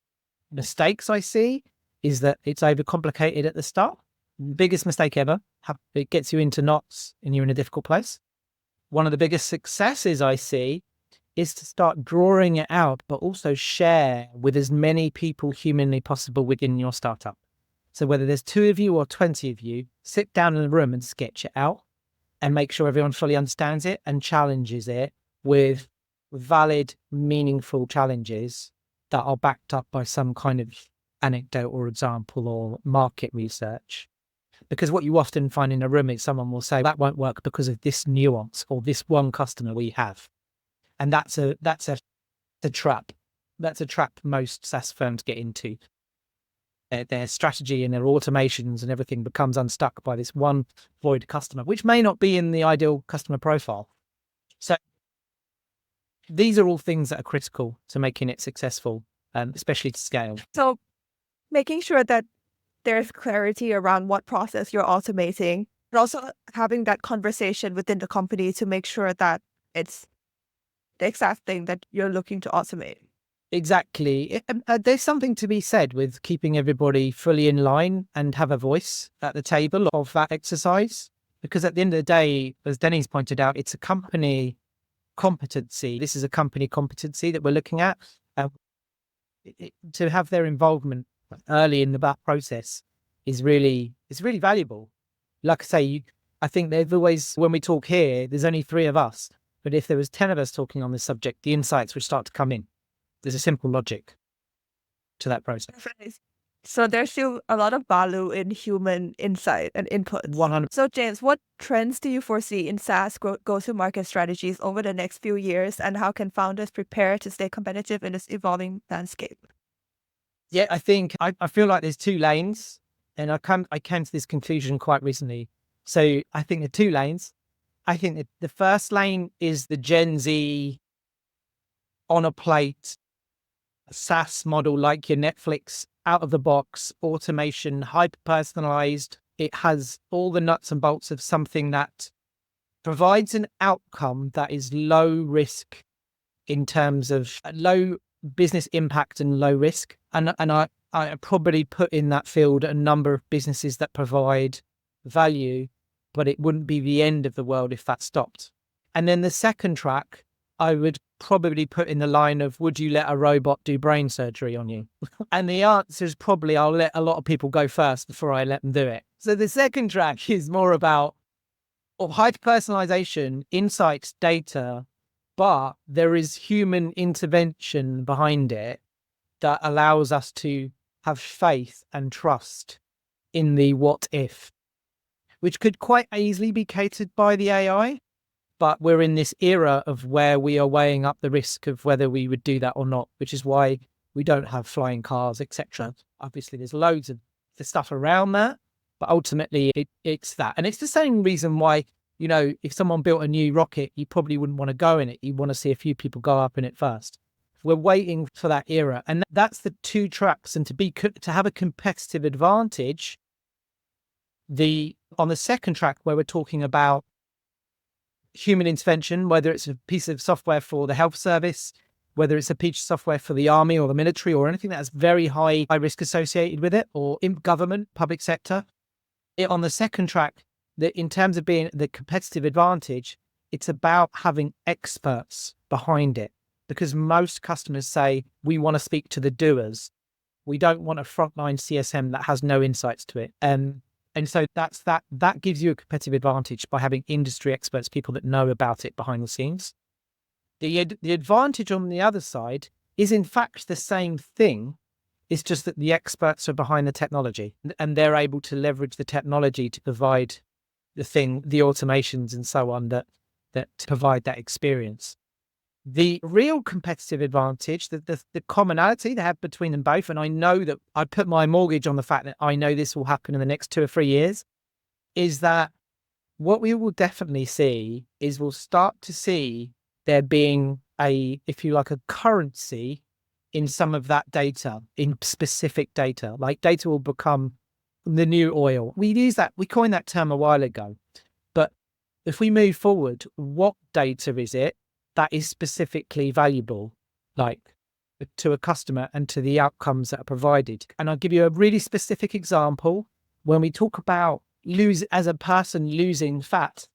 mistakes I see is that it's overcomplicated at the start. Biggest mistake ever. It gets you into knots and you're in a difficult place. One of the biggest successes I see is to start drawing it out, but also share with as many people humanly possible within your startup. So whether there's 2 of you or 20 of you, sit down in a room and sketch it out and make sure everyone fully understands it and challenges it with valid, meaningful challenges that are backed up by some kind of anecdote or example or market research. Because what you often find in a room is someone will say, that won't work because of this nuance or this one customer we have. And that's a trap. That's a trap most SaaS firms get into. Their strategy and their automations and everything becomes unstuck by this one void customer, which may not be in the ideal customer profile. So these are all things that are critical to making it successful, especially to scale. So making sure that there's clarity around what process you're automating, and also having that conversation within the company to make sure that it's the exact thing that you're looking to automate. Exactly. There's something to be said with keeping everybody fully in line and have a voice at the table of that exercise. Because at the end of the day, as Denny's pointed out, it's a company competency. This is a company competency that we're looking at. To have their involvement early in that process is really valuable. Like I say, I think they've always, when we talk here, there's only 3 of us. But if there was 10 of us talking on this subject, the insights would start to come in. There's a simple logic to that process. So there's still a lot of value in human insight and input. 100%. So James, what trends do you foresee in SaaS go-to-market strategies over the next few years, and how can founders prepare to stay competitive in this evolving landscape? Yeah, I think I feel like there's 2 lanes, and I came to this conclusion quite recently. So I think there are 2 lanes. I think that the first lane is the Gen Z on a plate SaaS model, like your Netflix, out of the box, automation, hyper personalized. It has all the nuts and bolts of something that provides an outcome that is low risk in terms of low business impact and low risk. And I probably put in that field a number of businesses that provide value, but it wouldn't be the end of the world if that stopped. And then the second track I would probably put in the line of, would you let a robot do brain surgery on you? And the answer is probably, I'll let a lot of people go first before I let them do it. So the second track is more about hyper-personalization, insights, data, but there is human intervention behind it that allows us to have faith and trust in the what if, which could quite easily be catered by the AI. But we're in this era of where we are weighing up the risk of whether we would do that or not, which is why we don't have flying cars, etc. Obviously, there's loads of the stuff around that, but ultimately it's that. And it's the same reason why, if someone built a new rocket, you probably wouldn't want to go in it. You want to see a few people go up in it first. We're waiting for that era. And that's the two tracks. And to have a competitive advantage, on the second track where we're talking about human intervention, whether it's a piece of software for the health service, whether it's a piece of software for the army or the military or anything that has very high risk associated with it, or in government, public sector. On the second track, in terms of being the competitive advantage, it's about having experts behind it, because most customers say, we want to speak to the doers. We don't want a frontline CSM that has no insights to it. And so that gives you a competitive advantage by having industry experts, people that know about it behind the scenes. The advantage on the other side is in fact the same thing. It's just that the experts are behind the technology and they're able to leverage the technology to provide the automations and so on that provide that experience. The real competitive advantage, the commonality they have between them both, and I know that I put my mortgage on the fact that I know this will happen in the next 2 or 3 years, is that what we will definitely see is we'll start to see there being a currency in some of that data, in specific data. Like data will become the new oil. We coined that term a while ago. But if we move forward, what data is it that is specifically valuable, like to a customer and to the outcomes that are provided? And I'll give you a really specific example. When we talk about as a person losing fat,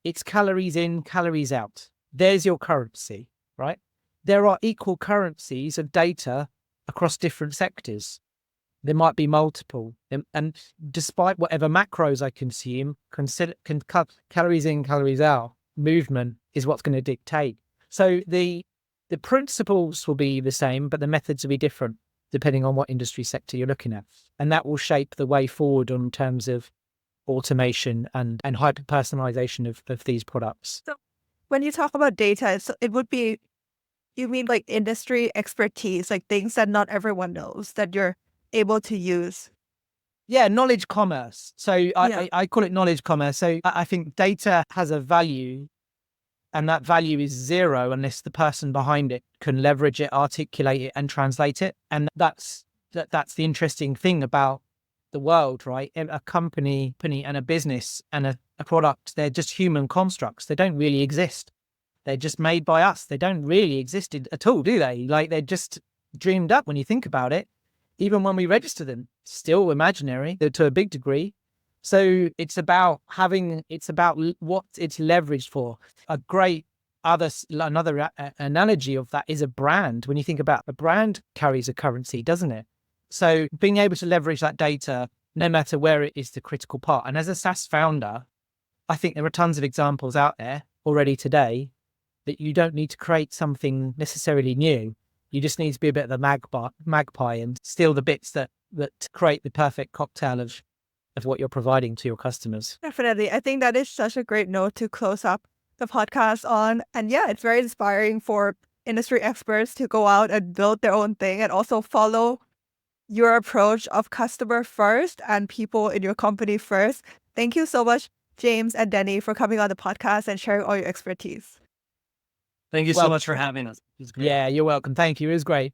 it's calories in, calories out. There's your currency, right? There are equal currencies of data across different sectors. There might be multiple. And despite whatever macros I consume, calories in, calories out movement is what's going to dictate. So the principles will be the same, but the methods will be different depending on what industry sector you're looking at. And that will shape the way forward in terms of automation and hyper-personalization of these products. So when you talk about data, it would be, you mean like industry expertise, like things that not everyone knows that you're able to use? Yeah, knowledge commerce. So I call it knowledge commerce. So I think data has a value, and that value is zero unless the person behind it can leverage it, articulate it, and translate it. And that's the interesting thing about the world, right? A company and a business and a product, they're just human constructs. They don't really exist. They're just made by us. They don't really exist at all, do they? Like, they're just dreamed up when you think about it. Even when we register them, still imaginary to a big degree. So it's about what it's leveraged for. Another analogy of that is a brand. When you think about a brand carries a currency, doesn't it? So being able to leverage that data, no matter where it is the critical part. And as a SaaS founder, I think there are tons of examples out there already today that you don't need to create something necessarily new. You just need to be a bit of a magpie and steal the bits that create the perfect cocktail of what you're providing to your customers. Definitely. I think that is such a great note to close up the podcast on. And yeah, it's very inspiring for industry experts to go out and build their own thing and also follow your approach of customer first and people in your company first. Thank you so much, James and Denny, for coming on the podcast and sharing all your expertise. Thank you so much for having us. It was great. Yeah, you're welcome. Thank you. It was great.